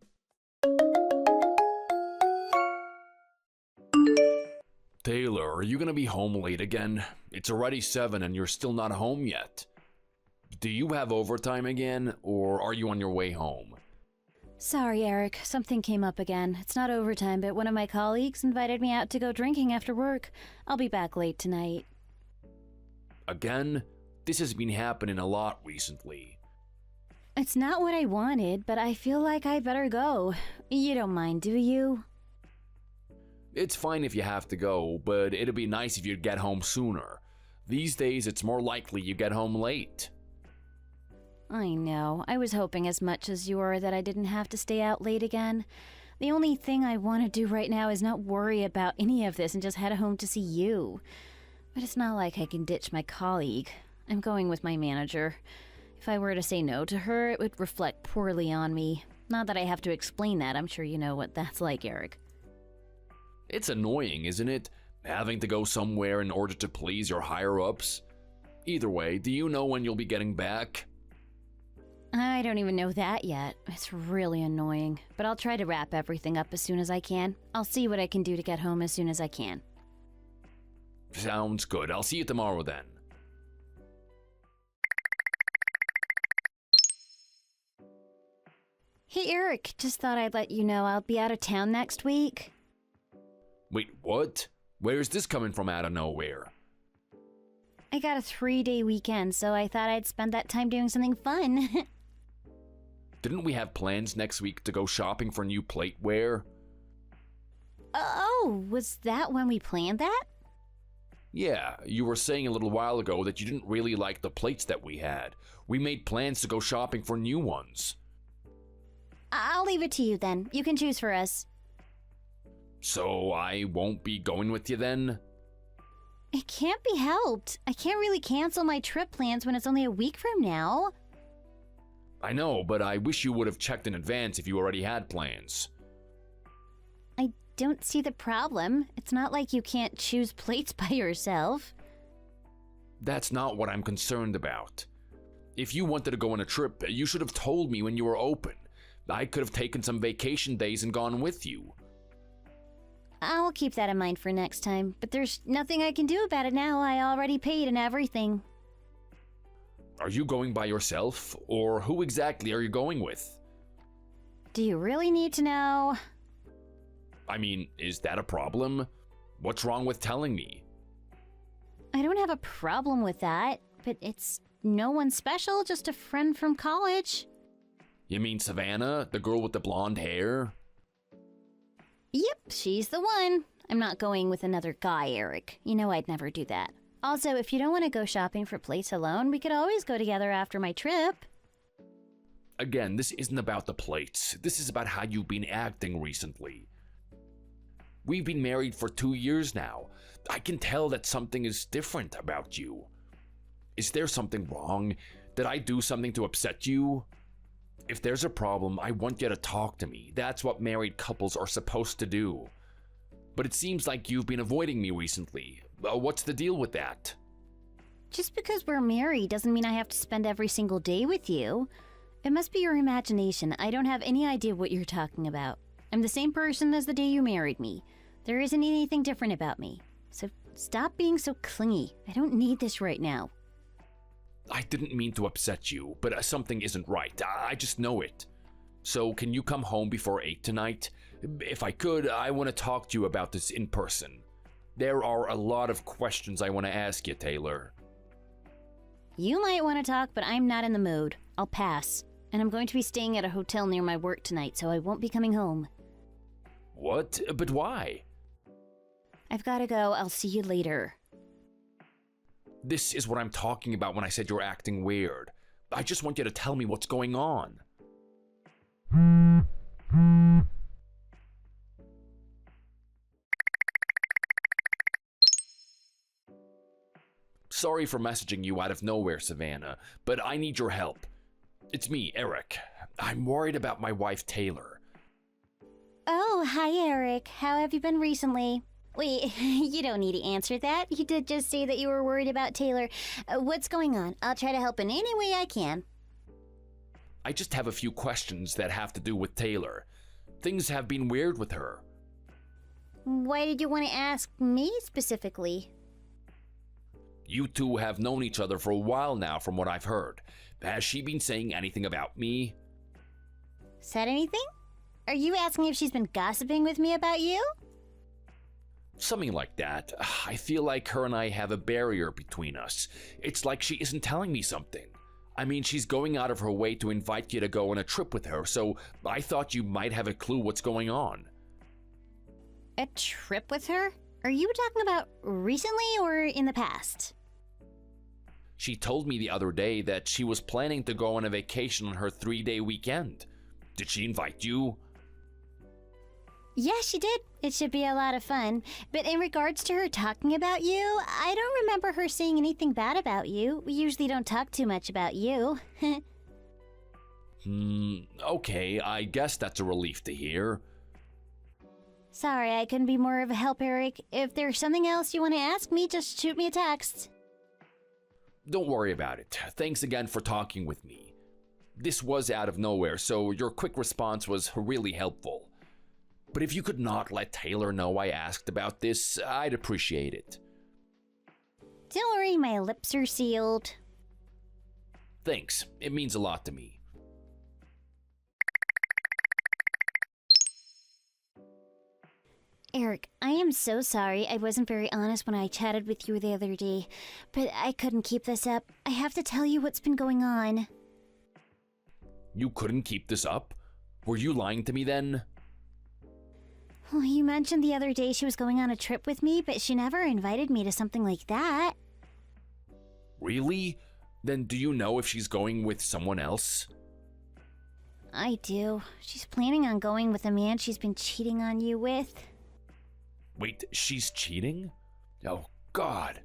Speaker 4: Taylor, are you gonna be home late again? It's already 7 and you're still not home yet. Do you have overtime again, or are you on your way home?
Speaker 2: Sorry, Eric. Something came up again. It's not overtime, but one of my colleagues invited me out to go drinking after work. I'll be back late tonight.
Speaker 4: Again? This has been happening a lot recently.
Speaker 2: It's not what I wanted, but I feel like I better go. You don't mind, do you?
Speaker 4: It's fine if you have to go, but it'd be nice if you'd get home sooner. These days, it's more likely you get home late.
Speaker 2: I know. I was hoping as much as you were that I didn't have to stay out late again. The only thing I want to do right now is not worry about any of this and just head home to see you. But it's not like I can ditch my colleague. I'm going with my manager. If I were to say no to her, it would reflect poorly on me. Not that I have to explain that. I'm sure you know what that's like, Eric.
Speaker 4: It's annoying, isn't it? Having to go somewhere in order to please your higher-ups? Either way, do you know when you'll be getting back?
Speaker 2: I don't even know that yet. It's really annoying. But I'll try to wrap everything up as soon as I can. I'll see what I can do to get home as soon as I can.
Speaker 4: Sounds good. I'll see you tomorrow then.
Speaker 2: Hey, Eric. Just thought I'd let you know I'll be out of town next week.
Speaker 4: Wait, what? Where's this coming from out of nowhere?
Speaker 2: I got a 3-day weekend, so I thought I'd spend that time doing something fun.
Speaker 4: Didn't we have plans next week to go shopping for new plateware?
Speaker 2: Oh, was that when we planned that?
Speaker 4: Yeah, you were saying a little while ago that you didn't really like the plates that we had. We made plans to go shopping for new ones.
Speaker 2: I'll leave it to you then. You can choose for us.
Speaker 4: So I won't be going with you then?
Speaker 2: It can't be helped. I can't really cancel my trip plans when it's only a week from now.
Speaker 4: I know, but I wish you would have checked in advance if you already had plans.
Speaker 2: I don't see the problem. It's not like you can't choose plates by yourself.
Speaker 4: That's not what I'm concerned about. If you wanted to go on a trip, you should have told me when you were open. I could have taken some vacation days and gone with you.
Speaker 2: I'll keep that in mind for next time, but there's nothing I can do about it now. I already paid and everything.
Speaker 4: Are you going by yourself, or who exactly are you going with?
Speaker 2: Do you really need to know?
Speaker 4: I mean, is that a problem? What's wrong with telling me?
Speaker 2: I don't have a problem with that, but it's no one special, just a friend from college.
Speaker 4: You mean Savannah, the girl with the blonde hair?
Speaker 2: Yep, she's the one. I'm not going with another guy, Eric. You know I'd never do that. Also, if you don't want to go shopping for plates alone, we could always go together after my trip.
Speaker 4: Again, this isn't about the plates. This is about how you've been acting recently. We've been married for 2 years now. I can tell that something is different about you. Is there something wrong? Did I do something to upset you? If there's a problem, I want you to talk to me. That's what married couples are supposed to do. But it seems like you've been avoiding me recently. What's the deal with that?
Speaker 2: Just because we're married doesn't mean I have to spend every single day with you. It must be your imagination. I don't have any idea what you're talking about. I'm the same person as the day you married me. There isn't anything different about me. So stop being so clingy. I don't need this right now.
Speaker 4: I didn't mean to upset you, but something isn't right. I just know it. So can you come home before 8 tonight? If I could, I want to talk to you about this in person. There are a lot of questions I want to ask you, Taylor.
Speaker 2: You might want to talk, but I'm not in the mood. I'll pass. And I'm going to be staying at a hotel near my work tonight, so I won't be coming home.
Speaker 1: What? But why?
Speaker 2: I've got to go. I'll see you later.
Speaker 1: This is what I'm talking about when I said you're acting weird. I just want you to tell me what's going on. Sorry for messaging you out of nowhere, Savannah, but I need your help. It's me, Eric. I'm worried about my wife, Taylor.
Speaker 2: Oh, hi, Eric. How have you been recently? Wait, you don't need to answer that. You did just say that you were worried about Taylor. What's going on? I'll try to help in any way I can.
Speaker 1: I just have a few questions that have to do with Taylor. Things have been weird with her.
Speaker 2: Why did you want to ask me specifically?
Speaker 1: You two have known each other for a while now, from what I've heard. Has she been saying anything about me?
Speaker 2: Said anything? Are you asking if she's been gossiping with me about you?
Speaker 1: Something like that. I feel like her and I have a barrier between us. It's like she isn't telling me something. I mean, she's going out of her way to invite you to go on a trip with her, so I thought you might have a clue what's going on.
Speaker 2: A trip with her? Are you talking about recently or in the past?
Speaker 1: She told me the other day that she was planning to go on a vacation on her 3-day weekend. Did she invite you?
Speaker 2: Yeah, she did. It should be a lot of fun. But in regards to her talking about you, I don't remember her saying anything bad about you. We usually don't talk too much about you.
Speaker 1: Okay, I guess that's a relief to hear.
Speaker 2: Sorry, I couldn't be more of a help, Eric. If there's something else you want to ask me, just shoot me a text.
Speaker 1: Don't worry about it. Thanks again for talking with me. This was out of nowhere, so your quick response was really helpful. But if you could not let Taylor know I asked about this, I'd appreciate it.
Speaker 2: Don't worry, my lips are sealed.
Speaker 1: Thanks. It means a lot to me.
Speaker 2: Eric, I am so sorry I wasn't very honest when I chatted with you the other day, but I couldn't keep this up. I have to tell you what's been going on.
Speaker 1: You couldn't keep this up? Were you lying to me then?
Speaker 2: Well, you mentioned the other day she was going on a trip with me, but she never invited me to something like that.
Speaker 1: Really? Then do you know if she's going with someone else?
Speaker 2: I do. She's planning on going with a man she's been cheating on you with.
Speaker 1: Wait, she's cheating? Oh, God.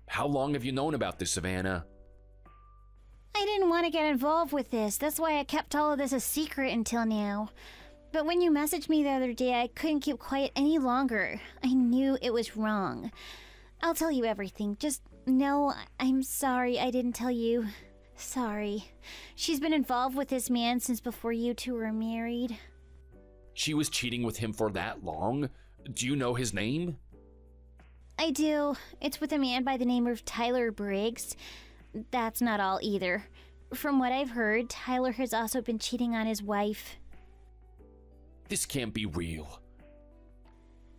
Speaker 1: How long have you known about this, Savannah?
Speaker 2: I didn't want to get involved with this. That's why I kept all of this a secret until now. But when you messaged me the other day, I couldn't keep quiet any longer. I knew it was wrong. I'll tell you everything. Just know I'm sorry I didn't tell you. Sorry. She's been involved with this man since before you two were married.
Speaker 1: She was cheating with him for that long? Do you know his name?
Speaker 2: I do. It's with a man by the name of Tyler Briggs. That's not all either. From what I've heard, Tyler has also been cheating on his wife.
Speaker 1: This can't be real.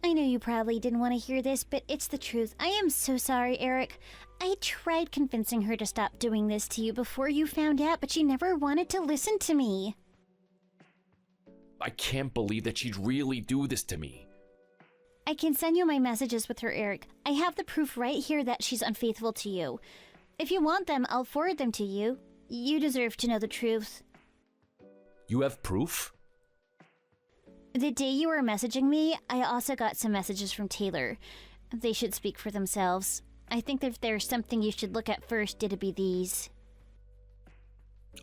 Speaker 2: I know you probably didn't want to hear this, but it's the truth. I am so sorry, Eric. I tried convincing her to stop doing this to you before you found out, but she never wanted to listen to me.
Speaker 1: I can't believe that she'd really do this to me.
Speaker 2: I can send you my messages with her, Eric. I have the proof right here that she's unfaithful to you. If you want them, I'll forward them to you. You deserve to know the truth.
Speaker 1: You have proof?
Speaker 2: The day you were messaging me, I also got some messages from Taylor. They should speak for themselves. I think if there's something you should look at first, it'd be these.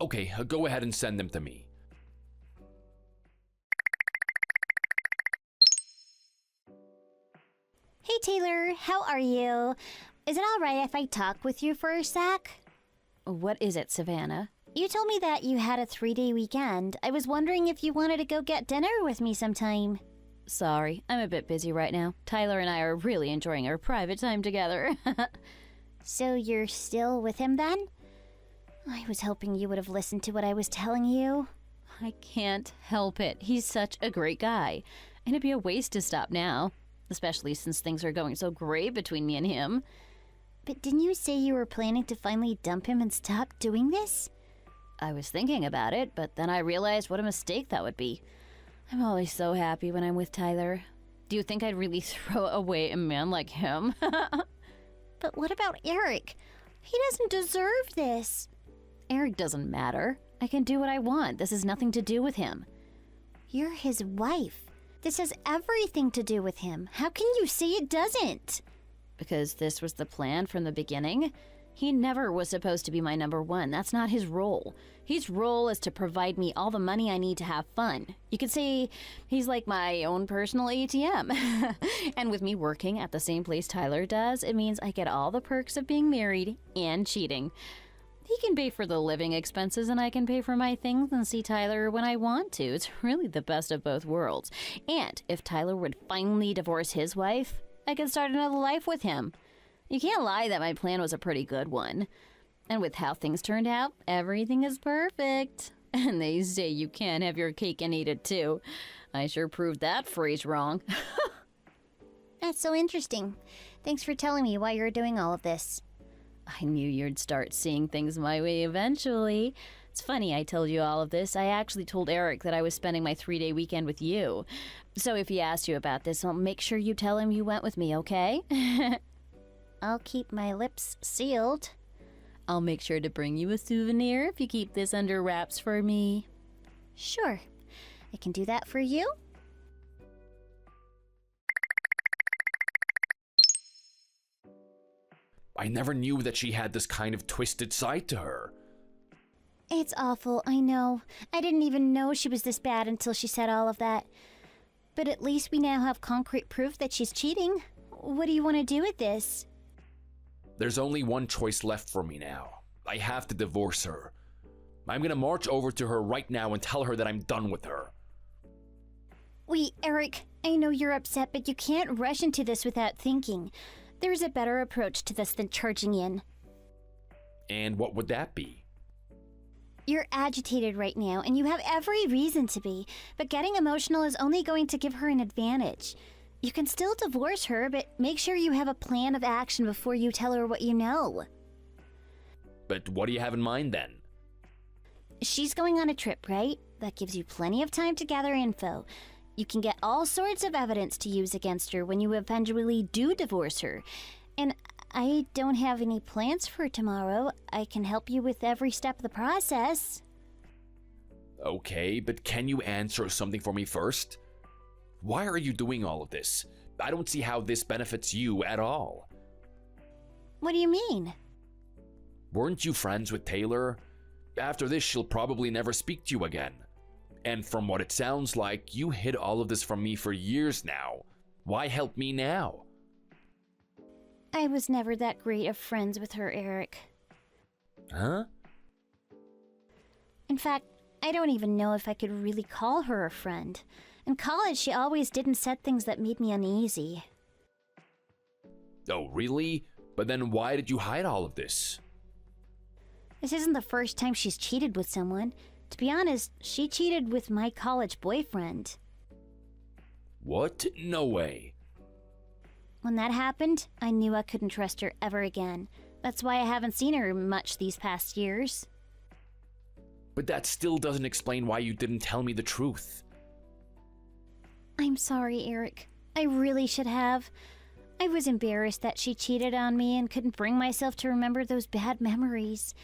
Speaker 1: Okay, go ahead and send them to me.
Speaker 2: Hey Taylor, how are you? Is it alright if I talk with you for a sec? What is it, Savannah? You told me that you had a 3-day weekend. I was wondering if you wanted to go get dinner with me sometime. Sorry, I'm a bit busy right now. Tyler and I are really enjoying our private time together. So you're still with him then? I was hoping you would have listened to what I was telling you. I can't help it. He's such a great guy. And it'd be a waste to stop now. Especially since things are going so great between me and him. But didn't you say you were planning to finally dump him and stop doing this?
Speaker 5: I was thinking about it, but then I realized what a mistake that would be. I'm always so happy when I'm with Tyler. Do you think I'd really throw away a man like him?
Speaker 2: But what about Eric? He doesn't deserve this.
Speaker 5: Eric doesn't matter. I can do what I want. This has nothing to do with him.
Speaker 2: You're his wife. This has everything to do with him. How can you say it doesn't?
Speaker 5: Because this was the plan from the beginning. He never was supposed to be my number one. That's not his role. His role is to provide me all the money I need to have fun. You could say he's like my own personal ATM. And with me working at the same place Tyler does, it means I get all the perks of being married and cheating. He can pay for the living expenses and I can pay for my things and see Tyler when I want to. It's really the best of both worlds. And if Tyler would finally divorce his wife, I could start another life with him. You can't lie that my plan was a pretty good one. And with how things turned out, everything is perfect. And they say you can't have your cake and eat it too. I sure proved that phrase wrong.
Speaker 2: That's so interesting. Thanks for telling me why you're doing all of this.
Speaker 5: I knew you'd start seeing things my way eventually. It's funny I told you all of this. I actually told Eric that I was spending my 3-day weekend with you. So if he asks you about this, I'll make sure you tell him you went with me, okay?
Speaker 2: I'll keep my lips sealed.
Speaker 5: I'll make sure to bring you a souvenir if you keep this under wraps for me.
Speaker 2: Sure. I can do that for you.
Speaker 1: I never knew that she had this kind of twisted side to her.
Speaker 2: It's awful, I know. I didn't even know she was this bad until she said all of that. But at least we now have concrete proof that she's cheating. What do you want to do with this?
Speaker 1: There's only one choice left for me now. I have to divorce her. I'm gonna march over to her right now and tell her that I'm done with her.
Speaker 2: Wait, Eric, I know you're upset, but you can't rush into this without thinking. There's a better approach to this than charging in.
Speaker 1: And what would that be?
Speaker 2: You're agitated right now, and you have every reason to be, but getting emotional is only going to give her an advantage. You can still divorce her, but make sure you have a plan of action before you tell her what you know.
Speaker 1: But what do you have in mind then?
Speaker 2: She's going on a trip, right? That gives you plenty of time to gather info. You can get all sorts of evidence to use against her when you eventually do divorce her. And I don't have any plans for tomorrow. I can help you with every step of the process.
Speaker 1: Okay, but can you answer something for me first? Why are you doing all of this? I don't see how this benefits you at all.
Speaker 2: What do you mean?
Speaker 1: Weren't you friends with Taylor? After this, she'll probably never speak to you again. And from what it sounds like, you hid all of this from me for years now. Why help me now?
Speaker 2: I was never that great of friends with her, Eric.
Speaker 1: Huh?
Speaker 2: In fact, I don't even know if I could really call her a friend. In college, she always did and said things that made me uneasy.
Speaker 1: Oh, really? But then why did you hide all of this?
Speaker 2: This isn't the first time she's cheated with someone. To be honest, she cheated with my college boyfriend.
Speaker 1: What? No way.
Speaker 2: When that happened, I knew I couldn't trust her ever again. That's why I haven't seen her much these past years.
Speaker 1: But that still doesn't explain why you didn't tell me the truth.
Speaker 2: I'm sorry, Eric. I really should have. I was embarrassed that she cheated on me and couldn't bring myself to remember those bad memories.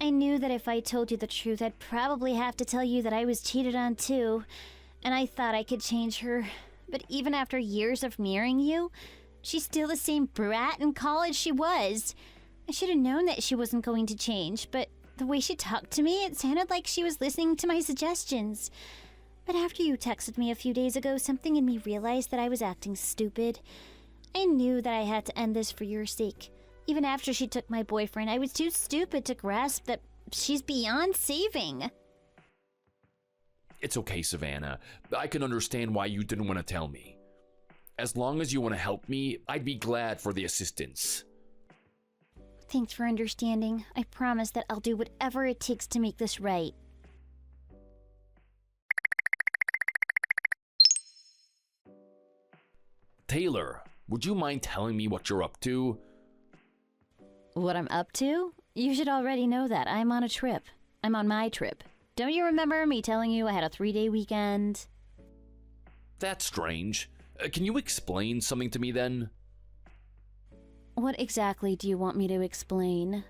Speaker 2: I knew that if I told you the truth, I'd probably have to tell you that I was cheated on too. And I thought I could change her. But even after years of marrying you, she's still the same brat in college she was. I should have known that she wasn't going to change, but the way she talked to me, it sounded like she was listening to my suggestions. But after you texted me a few days ago, something in me realized that I was acting stupid. I knew that I had to end this for your sake. Even after she took my boyfriend, I was too stupid to grasp that she's beyond saving.
Speaker 1: It's okay, Savannah. I can understand why you didn't want to tell me. As long as you want to help me, I'd be glad for the assistance.
Speaker 2: Thanks for understanding. I promise that I'll do whatever it takes to make this right.
Speaker 1: Taylor, would you mind telling me what you're up to?
Speaker 5: What I'm up to? You should already know that. I'm on a trip. I'm on my trip. Don't you remember me telling you I had a 3-day weekend?
Speaker 1: That's strange. Can you explain something to me then?
Speaker 5: What exactly do you want me to explain?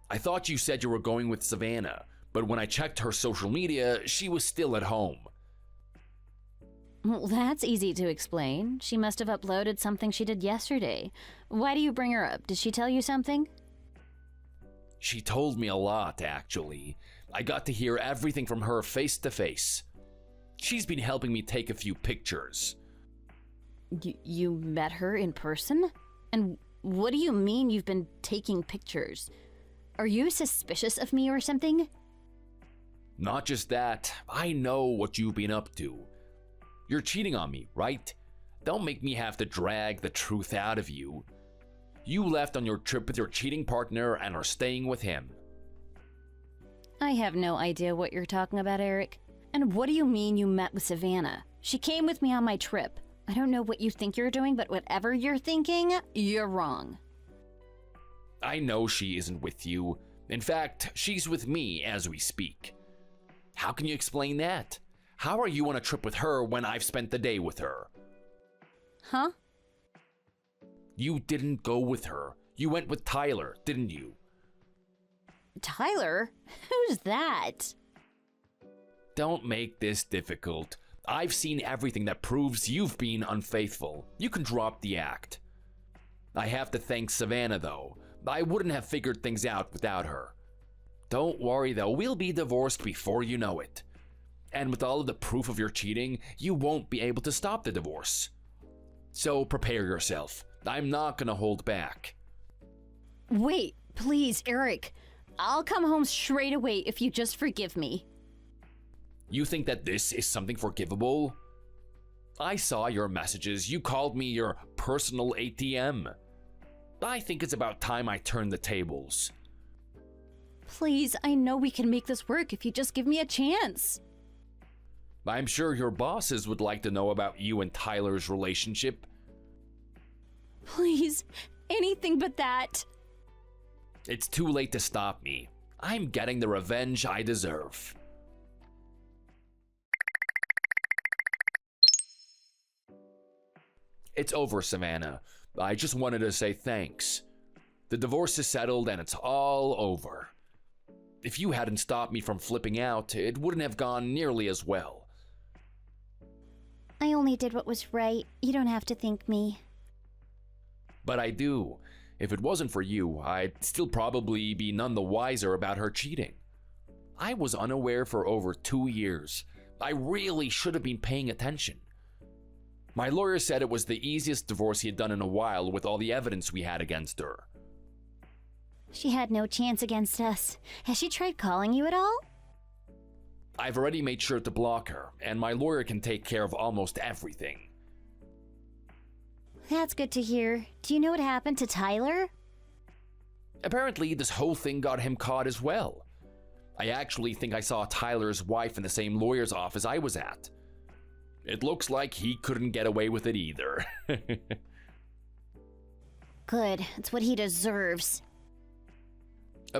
Speaker 1: I thought you said you were going with Savannah, but when I checked her social media, she was still at home.
Speaker 5: Well, that's easy to explain. She must have uploaded something she did yesterday. Why do you bring her up? Did she tell you something?
Speaker 1: She told me a lot, actually. I got to hear everything from her face to face. She's been helping me take a few pictures.
Speaker 5: You met her in person? And what do you mean you've been taking pictures? Are you suspicious of me or something?
Speaker 1: Not just that, I know what you've been up to. You're cheating on me, right? Don't make me have to drag the truth out of you. You left on your trip with your cheating partner and are staying with him.
Speaker 5: I have no idea what you're talking about, Eric. And what do you mean you met with Savannah? She came with me on my trip. I don't know what you think you're doing, but whatever you're thinking, you're wrong.
Speaker 1: I know she isn't with you. In fact, she's with me as we speak. How can you explain that? How are you on a trip with her when I've spent the day with her?
Speaker 5: Huh?
Speaker 1: You didn't go with her. You went with Tyler, didn't you?
Speaker 5: Tyler? Who's that?
Speaker 1: Don't make this difficult. I've seen everything that proves you've been unfaithful. You can drop the act. I have to thank Savannah, though. I wouldn't have figured things out without her. Don't worry, though. We'll be divorced before you know it. And with all of the proof of your cheating, you won't be able to stop the divorce. So prepare yourself. I'm not gonna hold back.
Speaker 5: Wait, please, Eric. I'll come home straight away if you just forgive me.
Speaker 1: You think that this is something forgivable? I saw your messages. You called me your personal ATM. I think it's about time I turned the tables.
Speaker 5: Please, I know we can make this work if you just give me a chance.
Speaker 1: I'm sure your bosses would like to know about you and Tyler's relationship.
Speaker 5: Please, anything but that.
Speaker 1: It's too late to stop me. I'm getting the revenge I deserve. It's over, Savannah. I just wanted to say thanks. The divorce is settled and it's all over. If you hadn't stopped me from flipping out, it wouldn't have gone nearly as well.
Speaker 2: I only did what was right. You don't have to thank me.
Speaker 1: But I do. If it wasn't for you, I'd still probably be none the wiser about her cheating. I was unaware for over 2 years. I really should have been paying attention. My lawyer said it was the easiest divorce he had done in a while with all the evidence we had against her.
Speaker 2: She had no chance against us. Has she tried calling you at all?
Speaker 1: I've already made sure to block her, and my lawyer can take care of almost everything.
Speaker 2: That's good to hear. Do you know what happened to Tyler?
Speaker 1: Apparently, this whole thing got him caught as well. I actually think I saw Tyler's wife in the same lawyer's office I was at. It looks like he couldn't get away with it either.
Speaker 2: Good. It's what he deserves.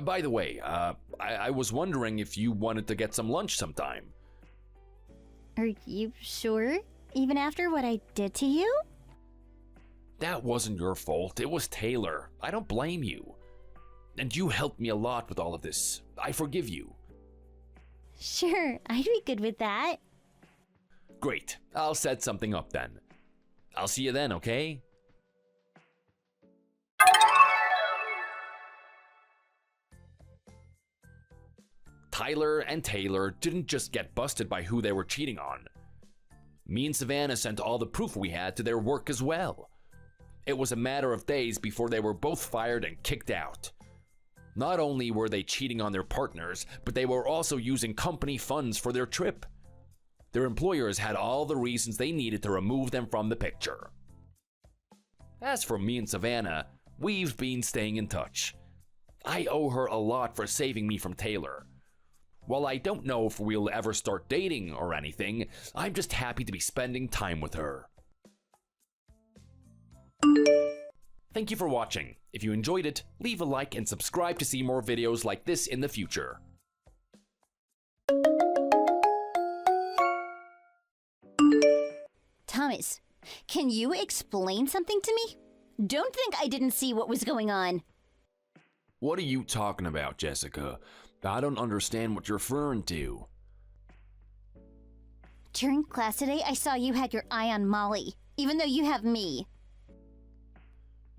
Speaker 1: By the way, I was wondering if you wanted to get some lunch sometime.
Speaker 2: Are you sure? Even after what I did to you?
Speaker 1: That wasn't your fault. It was Taylor. I don't blame you. And you helped me a lot with all of this. I forgive you.
Speaker 2: Sure, I'd be good with that.
Speaker 1: Great. I'll set something up then. I'll see you then, okay? Tyler and Taylor didn't just get busted by who they were cheating on. Me and Savannah sent all the proof we had to their work as well. It was a matter of days before they were both fired and kicked out. Not only were they cheating on their partners, but they were also using company funds for their trip. Their employers had all the reasons they needed to remove them from the picture. As for me and Savannah, we've been staying in touch. I owe her a lot for saving me from Taylor. While I don't know if we'll ever start dating or anything, I'm just happy to be spending time with her. Thank you for watching. If you enjoyed it, leave a like and subscribe to see more videos like this in the future.
Speaker 5: Thomas, can you explain something to me? Don't think I didn't see what was going on.
Speaker 4: What are you talking about, Jessica? I don't understand what you're referring to.
Speaker 5: During class today, I saw you had your eye on Molly, even though you have me.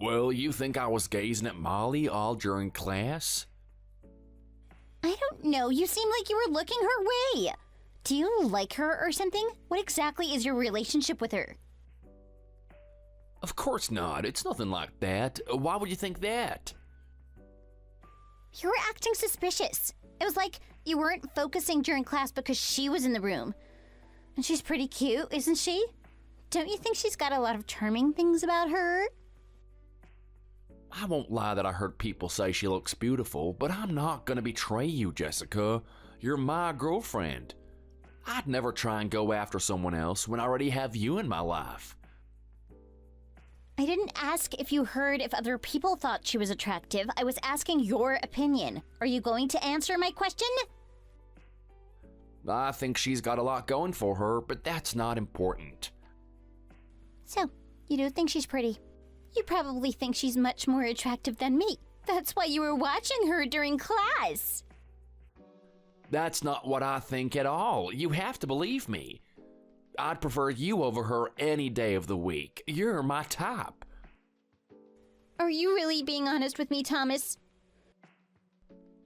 Speaker 4: Well, you think I was gazing at Molly all during class?
Speaker 5: I don't know, you seem like you were looking her way. Do you like her or something? What exactly is your relationship with her?
Speaker 4: Of course not. It's nothing like that. Why would you think that?
Speaker 5: You were acting suspicious. It was like you weren't focusing during class because she was in the room. And she's pretty cute, isn't she? Don't you think she's got a lot of charming things about her?
Speaker 4: I won't lie that I heard people say she looks beautiful, but I'm not gonna betray you, Jessica. You're my girlfriend. I'd never try and go after someone else when I already have you in my life.
Speaker 5: I didn't ask if you heard if other people thought she was attractive. I was asking your opinion. Are you going to answer my question?
Speaker 4: I think she's got a lot going for her, but that's not important.
Speaker 5: So, you do think she's pretty. You probably think she's much more attractive than me. That's why you were watching her during class.
Speaker 4: That's not what I think at all. You have to believe me. I'd prefer you over her any day of the week. You're my type.
Speaker 5: Are you really being honest with me, Thomas?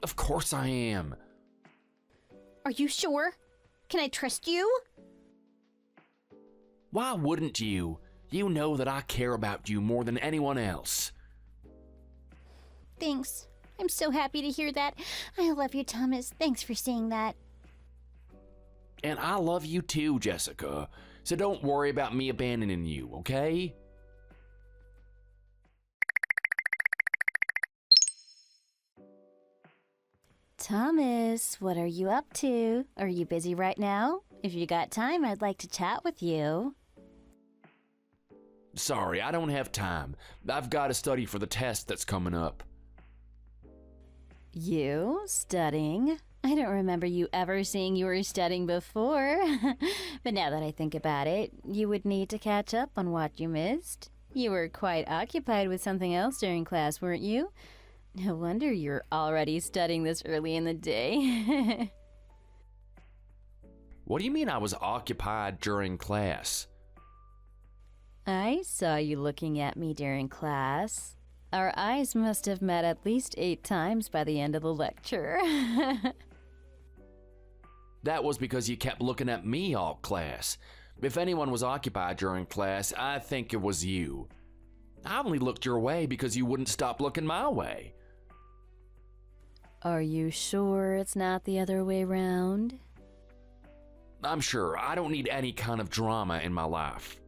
Speaker 4: Of course I am.
Speaker 5: Are you sure? Can I trust you?
Speaker 4: Why wouldn't you? You know that I care about you more than anyone else.
Speaker 5: Thanks. I'm so happy to hear that. I love you, Thomas. Thanks for saying that.
Speaker 4: And I love you too, Jessica. So don't worry about me abandoning you, okay?
Speaker 5: Thomas, what are you up to? Are you busy right now? If you got time, I'd like to chat with you.
Speaker 4: Sorry, I don't have time. I've got to study for the test that's coming up.
Speaker 5: You? Studying? I don't remember you ever saying you were studying before. But now that I think about it, you would need to catch up on what you missed. You were quite occupied with something else during class, weren't you? No wonder you're already studying this early in the day.
Speaker 4: What do you mean I was occupied during class?
Speaker 5: I saw you looking at me during class. Our eyes must have met at least 8 times by the end of the lecture.
Speaker 4: That was because you kept looking at me all class. If anyone was occupied during class, I think it was you. I only looked your way because you wouldn't stop looking my way.
Speaker 5: Are you sure it's not the other way round?
Speaker 4: I'm sure. I don't need any kind of drama in my life.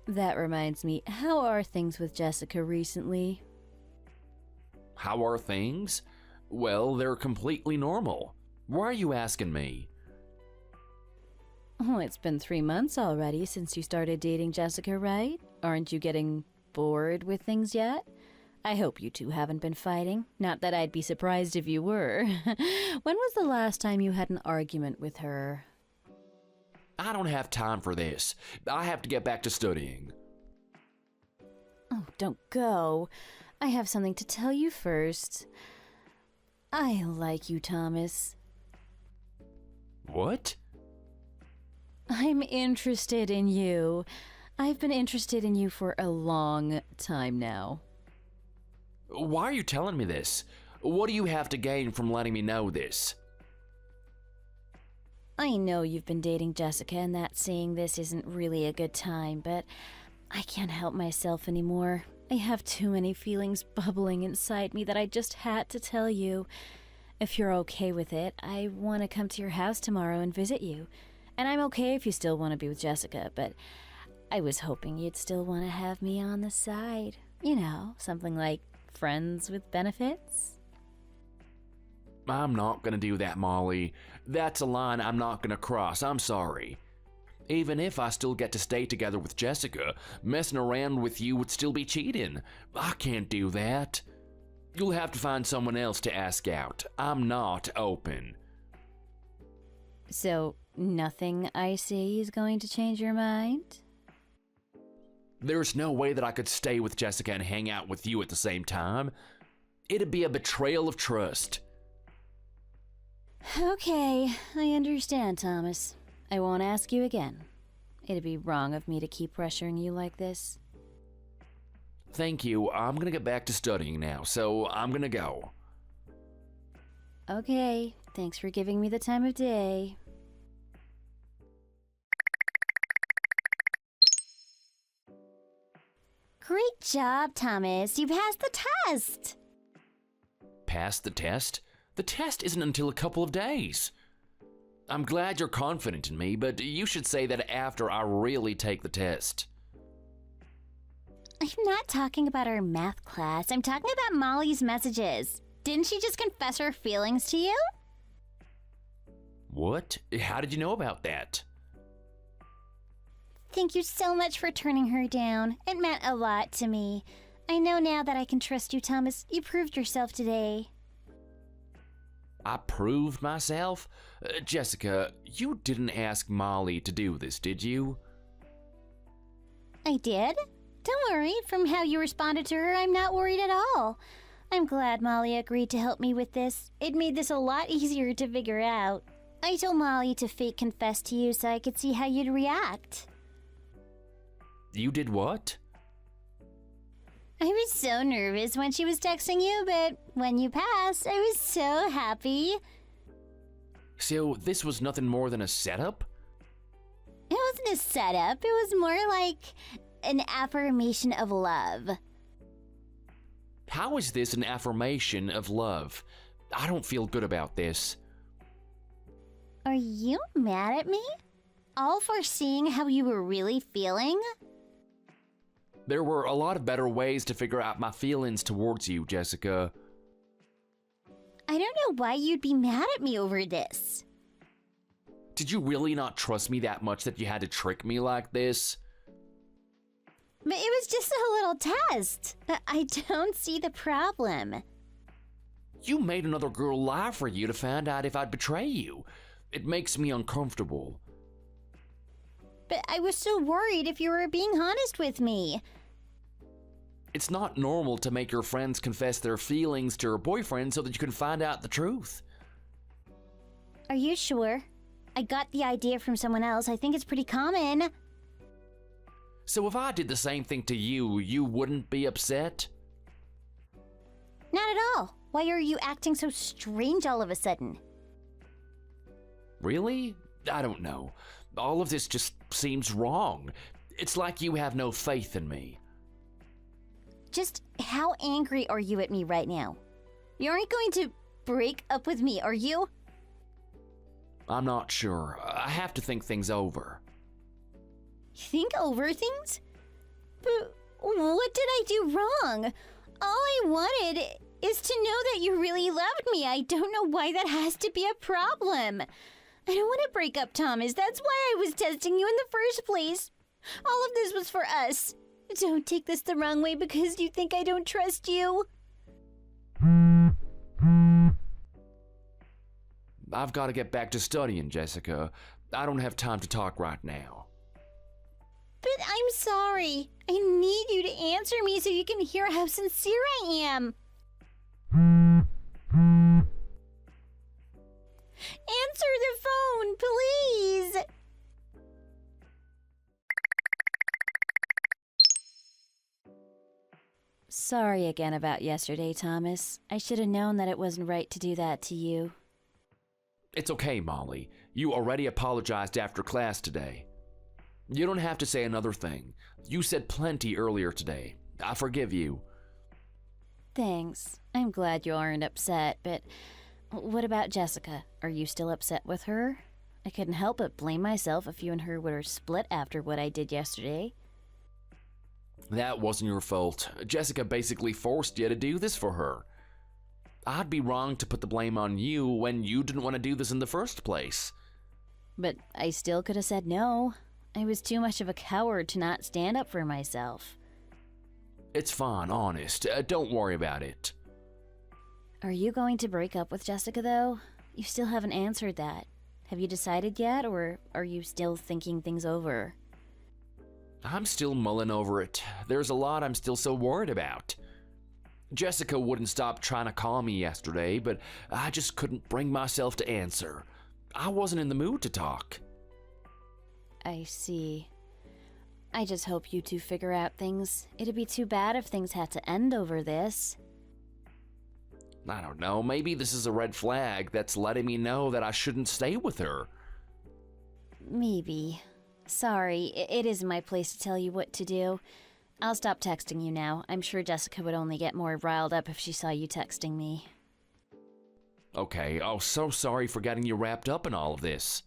Speaker 5: That reminds me, how are things with Jessica recently?
Speaker 4: How are things? Well, they're completely normal. Why are you asking me?
Speaker 5: Oh, it's been 3 months already since you started dating Jessica, right? Aren't you getting bored with things yet? I hope you two haven't been fighting. Not that I'd be surprised if you were. When was the last time you had an argument with her?
Speaker 4: I don't have time for this. I have to get back to studying.
Speaker 5: Oh, don't go. I have something to tell you first. I like you, Thomas.
Speaker 4: What?
Speaker 5: I'm interested in you. I've been interested in you for a long time now.
Speaker 4: Why are you telling me this? What do you have to gain from letting me know this?
Speaker 5: I know you've been dating Jessica and that saying this isn't really a good time, but I can't help myself anymore. I have too many feelings bubbling inside me that I just had to tell you. If you're okay with it, I want to come to your house tomorrow and visit you. And I'm okay if you still want to be with Jessica, but I was hoping you'd still want to have me on the side. You know, something like friends with benefits.
Speaker 4: I'm not gonna do that, Molly. That's a line I'm not gonna cross. I'm sorry. Even if I still get to stay together with Jessica, messing around with you would still be cheating. I can't do that. You'll have to find someone else to ask out. I'm not open.
Speaker 5: So, nothing I say is going to change your mind?
Speaker 4: There's no way that I could stay with Jessica and hang out with you at the same time. It'd be a betrayal of trust.
Speaker 5: Okay, I understand, Thomas. I won't ask you again. It'd be wrong of me to keep pressuring you like this.
Speaker 4: Thank you. I'm gonna get back to studying now, so I'm gonna go.
Speaker 5: Okay, thanks for giving me the time of day. Great job, Thomas. You passed the test.
Speaker 4: Pass the test? The test isn't until a couple of days. I'm glad you're confident in me, but you should say that after I really take the test.
Speaker 5: I'm not talking about our math class. I'm talking about Molly's messages. Didn't she just confess her feelings to you?
Speaker 4: What? How did you know about that?
Speaker 5: Thank you so much for turning her down. It meant a lot to me. I know now that I can trust you, Thomas. You proved yourself today.
Speaker 4: I proved myself? Jessica, you didn't ask Molly to do this, did you?
Speaker 5: I did? Don't worry. From how you responded to her, I'm not worried at all. I'm glad Molly agreed to help me with this. It made this a lot easier to figure out. I told Molly to fake confess to you so I could see how you'd react.
Speaker 4: You did what?
Speaker 5: I was so nervous when she was texting you, but when you passed, I was so happy.
Speaker 4: So this was nothing more than a setup?
Speaker 5: It wasn't a setup. It was more like an affirmation of love.
Speaker 4: How is this an affirmation of love? I don't feel good about this.
Speaker 5: Are you mad at me? All for seeing how you were really feeling?
Speaker 4: There were a lot of better ways to figure out my feelings towards you, Jessica.
Speaker 5: I don't know why you'd be mad at me over this.
Speaker 4: Did you really not trust me that much that you had to trick me like this?
Speaker 5: But it was just a little test. I don't see the problem.
Speaker 4: You made another girl lie for you to find out if I'd betray you. It makes me uncomfortable.
Speaker 5: But I was so worried if you were being honest with me.
Speaker 4: It's not normal to make your friends confess their feelings to your boyfriend so that you can find out the truth.
Speaker 5: Are you sure? I got the idea from someone else. I think it's pretty common.
Speaker 4: So if I did the same thing to you, you wouldn't be upset?
Speaker 5: Not at all. Why are you acting so strange all of a sudden?
Speaker 4: Really? I don't know. All of this just seems wrong. It's like you have no faith in me.
Speaker 5: Just how angry are you at me right now? You aren't going to break up with me, are you?
Speaker 4: I'm not sure. I have to think things over.
Speaker 5: Think over things? But what did I do wrong? All I wanted is to know that you really loved me. I don't know why that has to be a problem. I don't want to break up, Thomas. That's why I was testing you in the first place. All of this was for us. Don't take this the wrong way because you think I don't trust you.
Speaker 4: I've got to get back to studying, Jessica. I don't have time to talk right now.
Speaker 5: But I'm sorry. I need you to answer me so you can hear how sincere I am. Answer the phone, please. Sorry again about yesterday, Thomas. I should have known that it wasn't right to do that to you.
Speaker 4: It's okay, Molly. You already apologized after class today. You don't have to say another thing. You said plenty earlier today. I forgive you.
Speaker 5: Thanks. I'm glad you aren't upset, but what about Jessica? Are you still upset with her? I couldn't help but blame myself if you and her were split after what I did yesterday.
Speaker 4: That wasn't your fault. Jessica basically forced you to do this for her. I'd be wrong to put the blame on you when you didn't want to do this in the first place.
Speaker 5: But I still could have said no. I was too much of a coward to not stand up for myself.
Speaker 1: It's fine, honest. Don't worry about it.
Speaker 5: Are you going to break up with Jessica, though? You still haven't answered that. Have you decided yet, or are you still thinking things over?
Speaker 1: I'm still mulling over it. There's a lot I'm still so worried about. Jessica wouldn't stop trying to call me yesterday, but I just couldn't bring myself to answer. I wasn't in the mood to talk.
Speaker 5: I see. I just hope you two figure out things. It'd be too bad if things had to end over this.
Speaker 1: I don't know, maybe this is a red flag that's letting me know that I shouldn't stay with her.
Speaker 5: Maybe. Sorry, it isn't my place to tell you what to do. I'll stop texting you now. I'm sure Jessica would only get more riled up if she saw you texting me.
Speaker 1: Okay, oh, so sorry for getting you wrapped up in all of this.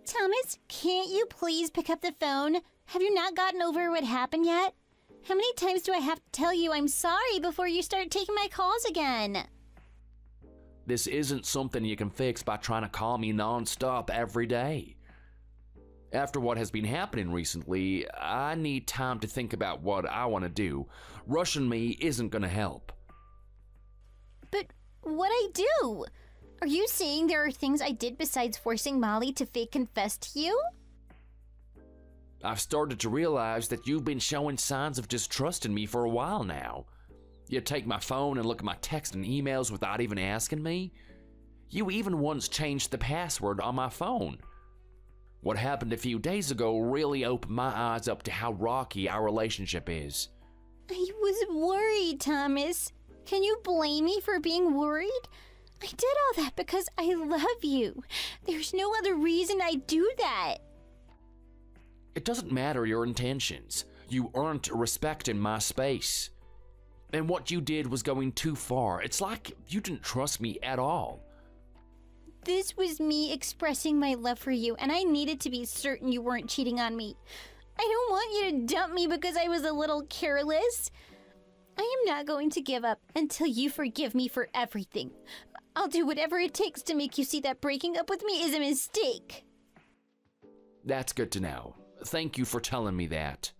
Speaker 5: Thomas, can't you please pick up the phone? Have you not gotten over what happened yet? How many times do I have to tell you I'm sorry before you start taking my calls again?
Speaker 1: This isn't something you can fix by trying to call me non-stop every day. After what has been happening recently, I need time to think about what I want to do. Rushing me isn't going to help.
Speaker 5: But what'd I do? Are you saying there are things I did besides forcing Molly to fake confess to you?
Speaker 1: I've started to realize that you've been showing signs of distrust in me for a while now. You take my phone and look at my texts and emails without even asking me. You even once changed the password on my phone. What happened a few days ago really opened my eyes up to how rocky our relationship is.
Speaker 5: I was worried, Thomas. Can you blame me for being worried? I did all that because I love you. There's no other reason I do that.
Speaker 1: It doesn't matter your intentions. You earned respect in my space. And what you did was going too far. It's like you didn't trust me at all.
Speaker 5: This was me expressing my love for you, and I needed to be certain you weren't cheating on me. I don't want you to dump me because I was a little careless. I am not going to give up until you forgive me for everything. I'll do whatever it takes to make you see that breaking up with me is a mistake.
Speaker 1: That's good to know. Thank you for telling me that.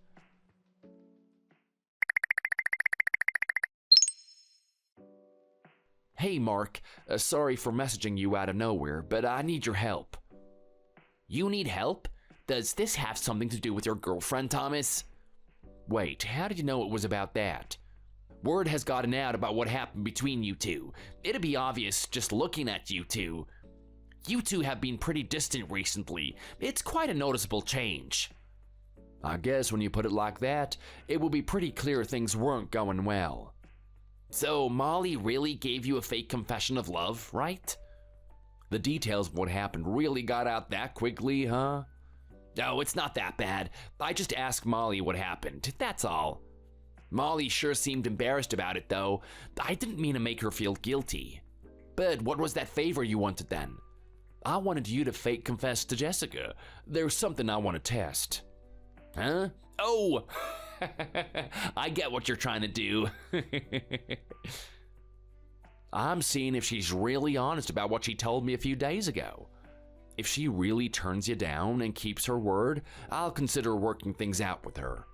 Speaker 1: Hey Mark, sorry for messaging you out of nowhere, but I need your help. You need help? Does this have something to do with your girlfriend, Thomas? Wait, how did you know it was about that? Word has gotten out about what happened between you two. It'd be obvious just looking at you two. You two have been pretty distant recently. It's quite a noticeable change. I guess when you put it like that, it will be pretty clear things weren't going well. So Molly really gave you a fake confession of love, right? The details of what happened really got out that quickly, huh? No, it's not that bad. I just asked Molly what happened, that's all. Molly sure seemed embarrassed about it though. I didn't mean to make her feel guilty. But what was that favor you wanted then? I wanted you to fake confess to Jessica. There's something I want to test. Huh? Oh! I get what you're trying to do. I'm seeing if she's really honest about what she told me a few days ago. If she really turns you down and keeps her word, I'll consider working things out with her.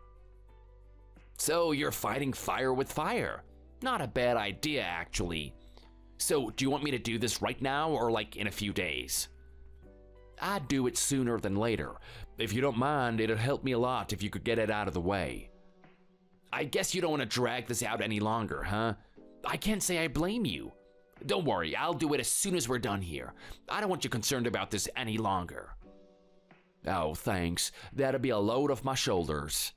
Speaker 1: So you're fighting fire with fire. Not a bad idea, actually. So do you want me to do this right now or like in a few days? I'd do it sooner than later. If you don't mind, it'd help me a lot if you could get it out of the way. I guess you don't want to drag this out any longer, huh? I can't say I blame you. Don't worry, I'll do it as soon as we're done here. I don't want you concerned about this any longer. Oh, thanks. That'll be a load off my shoulders.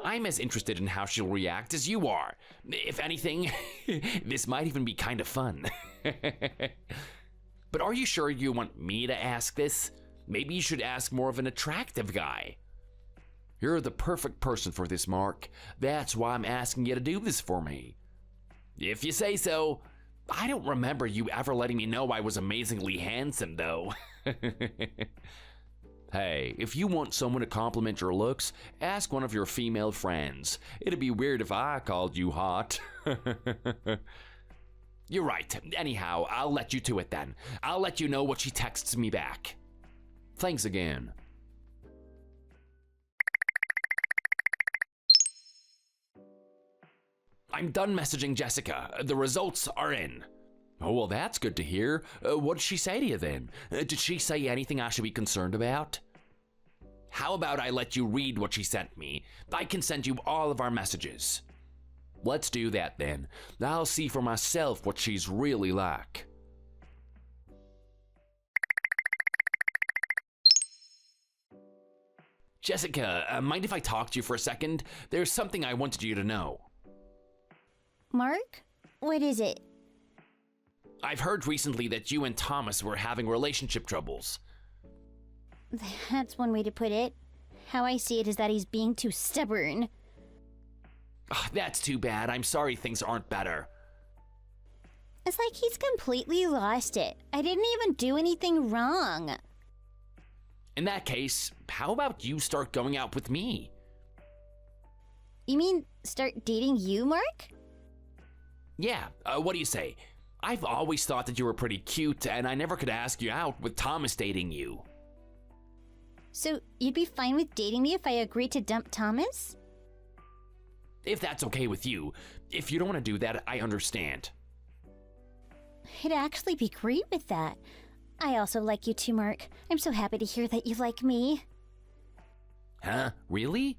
Speaker 1: I'm as interested in how she'll react as you are. If anything, this might even be kind of fun. But are you sure you want me to ask this? Maybe you should ask more of an attractive guy. You're the perfect person for this, Mark. That's why I'm asking you to do this for me. If you say so. I don't remember you ever letting me know I was amazingly handsome, though. Hey, if you want someone to compliment your looks, ask one of your female friends. It'd be weird if I called you hot. You're right. Anyhow, I'll let you to it then. I'll let you know what she texts me back. Thanks again. I'm done messaging Jessica. The results are in. Oh, well, that's good to hear. What did she say to you then? Did she say anything I should be concerned about? How about I let you read what she sent me? I can send you all of our messages. Let's do that then. I'll see for myself what she's really like. Jessica, mind if I talk to you for a second? There's something I wanted you to know.
Speaker 5: Mark? What is it?
Speaker 1: I've heard recently that you and Thomas were having relationship troubles.
Speaker 5: That's one way to put it. How I see it is that he's being too stubborn.
Speaker 1: That's too bad. I'm sorry things aren't better.
Speaker 5: It's like he's completely lost it. I didn't even do anything wrong.
Speaker 1: In that case, how about you start going out with me?
Speaker 5: You mean start dating you, Mark?
Speaker 1: Yeah, what do you say? I've always thought that you were pretty cute, and I never could ask you out with Thomas dating you.
Speaker 5: So you'd be fine with dating me if I agreed to dump Thomas?
Speaker 1: If that's okay with you. If you don't want to do that, I understand.
Speaker 5: I'd actually be great with that. I also like you too, Mark. I'm so happy to hear that you like me.
Speaker 1: Huh? Really?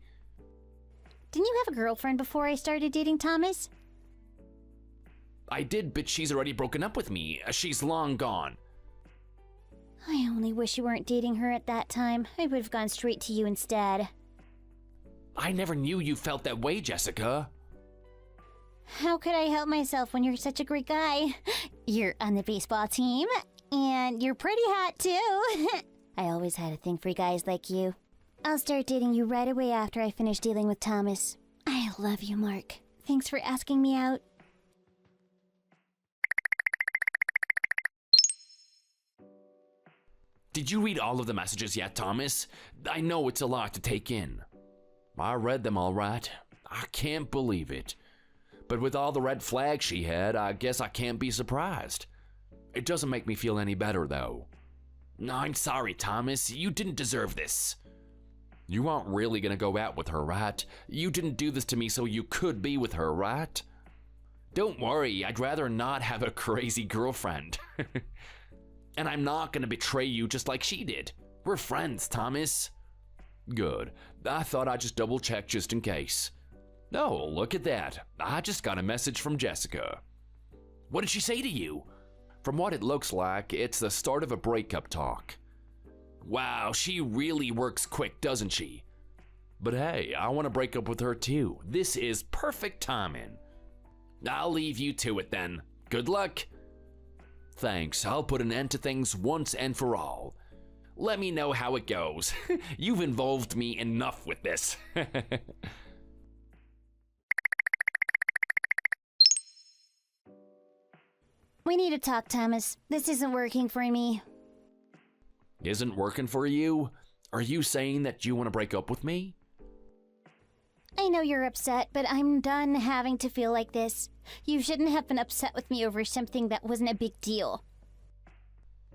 Speaker 5: Didn't you have a girlfriend before I started dating Thomas?
Speaker 1: I did, but she's already broken up with me. She's long gone.
Speaker 5: I only wish you weren't dating her at that time. I would have gone straight to you instead.
Speaker 1: I never knew you felt that way, Jessica.
Speaker 5: How could I help myself when you're such a great guy? You're on the baseball team, and you're pretty hot too. I always had a thing for guys like you. I'll start dating you right away after I finish dealing with Thomas. I love you, Mark. Thanks for asking me out.
Speaker 1: Did you read all of the messages yet, Thomas? I know it's a lot to take in. I read them all right. I can't believe it. But with all the red flags she had, I guess I can't be surprised. It doesn't make me feel any better, though. I'm sorry, Thomas. You didn't deserve this. You aren't really gonna go out with her, right? You didn't do this to me so you could be with her, right? Don't worry, I'd rather not have a crazy girlfriend. And I'm not gonna betray you just like she did. We're friends, Thomas. Good. I thought I'd just double check just in case. Oh, look at that. I just got a message from Jessica. What did she say to you? From what it looks like, it's the start of a breakup talk. Wow, she really works quick, doesn't she? But hey, I want to break up with her too. This is perfect timing. I'll leave you to it then. Good luck. Thanks, I'll put an end to things once and for all. Let me know how it goes. You've involved me enough with this.
Speaker 5: We need to talk, Thomas. This isn't working for me.
Speaker 1: Isn't working for you? Are you saying that you want to break up with me?
Speaker 5: I know you're upset, but I'm done having to feel like this. You shouldn't have been upset with me over something that wasn't a big deal.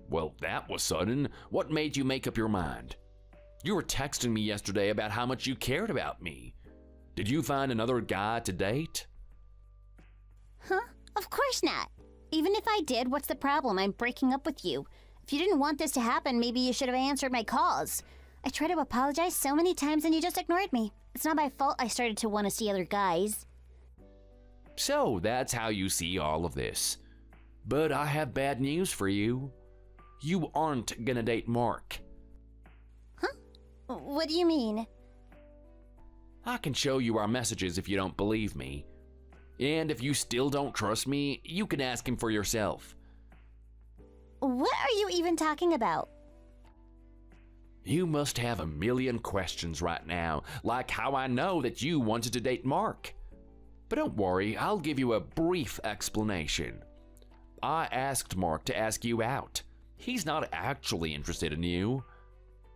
Speaker 1: Well, that was sudden. What made you make up your mind? You were texting me yesterday about how much you cared about me. Did you find another guy to date?
Speaker 5: Huh? Of course not. Even if I did, what's the problem? I'm breaking up with you. If you didn't want this to happen, maybe you should have answered my calls. I tried to apologize so many times and you just ignored me. It's not my fault I started to want to see other guys.
Speaker 1: So that's how you see all of this. But I have bad news for you. You aren't gonna date Mark.
Speaker 5: Huh? What do you mean?
Speaker 1: I can show you our messages if you don't believe me. And if you still don't trust me, you can ask him for yourself.
Speaker 5: What are you even talking about?
Speaker 1: You must have a million questions right now, like how I know that you wanted to date Mark. But don't worry, I'll give you a brief explanation. I asked Mark to ask you out. He's not actually interested in you.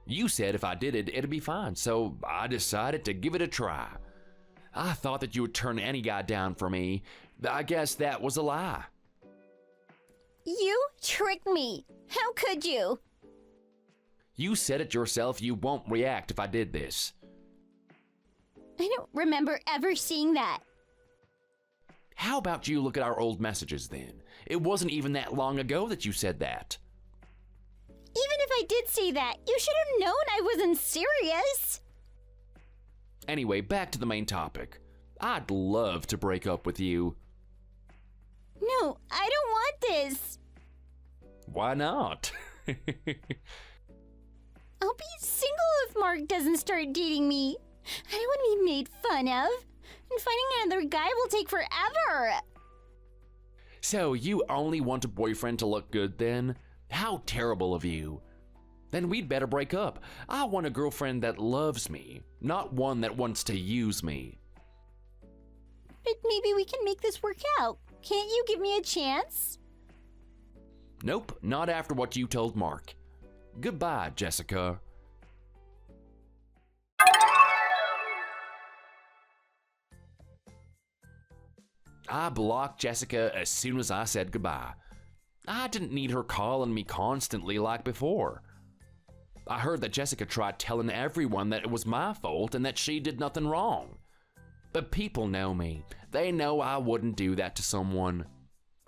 Speaker 1: You said if I did it, it'd be fine, so I decided to give it a try. I thought that you would turn any guy down for me. I guess that was a lie.
Speaker 5: You tricked me. How could you?
Speaker 1: You said it yourself, you won't react if I did this.
Speaker 5: I don't remember ever seeing that.
Speaker 1: How about you look at our old messages then? It wasn't even that long ago that you said that.
Speaker 5: Even if I did say that, you should have known I wasn't serious.
Speaker 1: Anyway, back to the main topic. I'd love to break up with you.
Speaker 5: No, I don't want this.
Speaker 1: Why not?
Speaker 5: I'll be single if Mark doesn't start dating me. I don't want to be made fun of. And finding another guy will take forever.
Speaker 1: So you only want a boyfriend to look good then? How terrible of you. Then we'd better break up. I want a girlfriend that loves me, not one that wants to use me.
Speaker 5: But maybe we can make this work out. Can't you give me a chance?
Speaker 1: Nope, not after what you told Mark. Goodbye, Jessica. I blocked Jessica as soon as I said goodbye. I didn't need her calling me constantly like before. I heard that Jessica tried telling everyone that it was my fault and that she did nothing wrong. But people know me. They know I wouldn't do that to someone.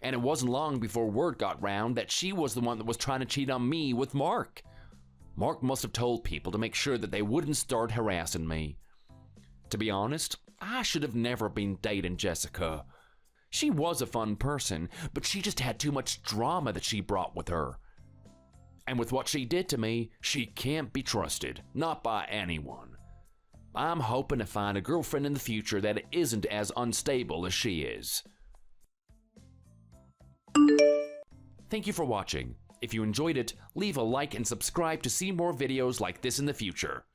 Speaker 1: And it wasn't long before word got round that she was the one that was trying to cheat on me with Mark. Mark must have told people to make sure that they wouldn't start harassing me. To be honest, I should have never been dating Jessica. She was a fun person, but she just had too much drama that she brought with her. And with what she did to me, she can't be trusted, not by anyone. I'm hoping to find a girlfriend in the future that isn't as unstable as she is. Thank you for watching. If you enjoyed it, leave a like and subscribe to see more videos like this in the future.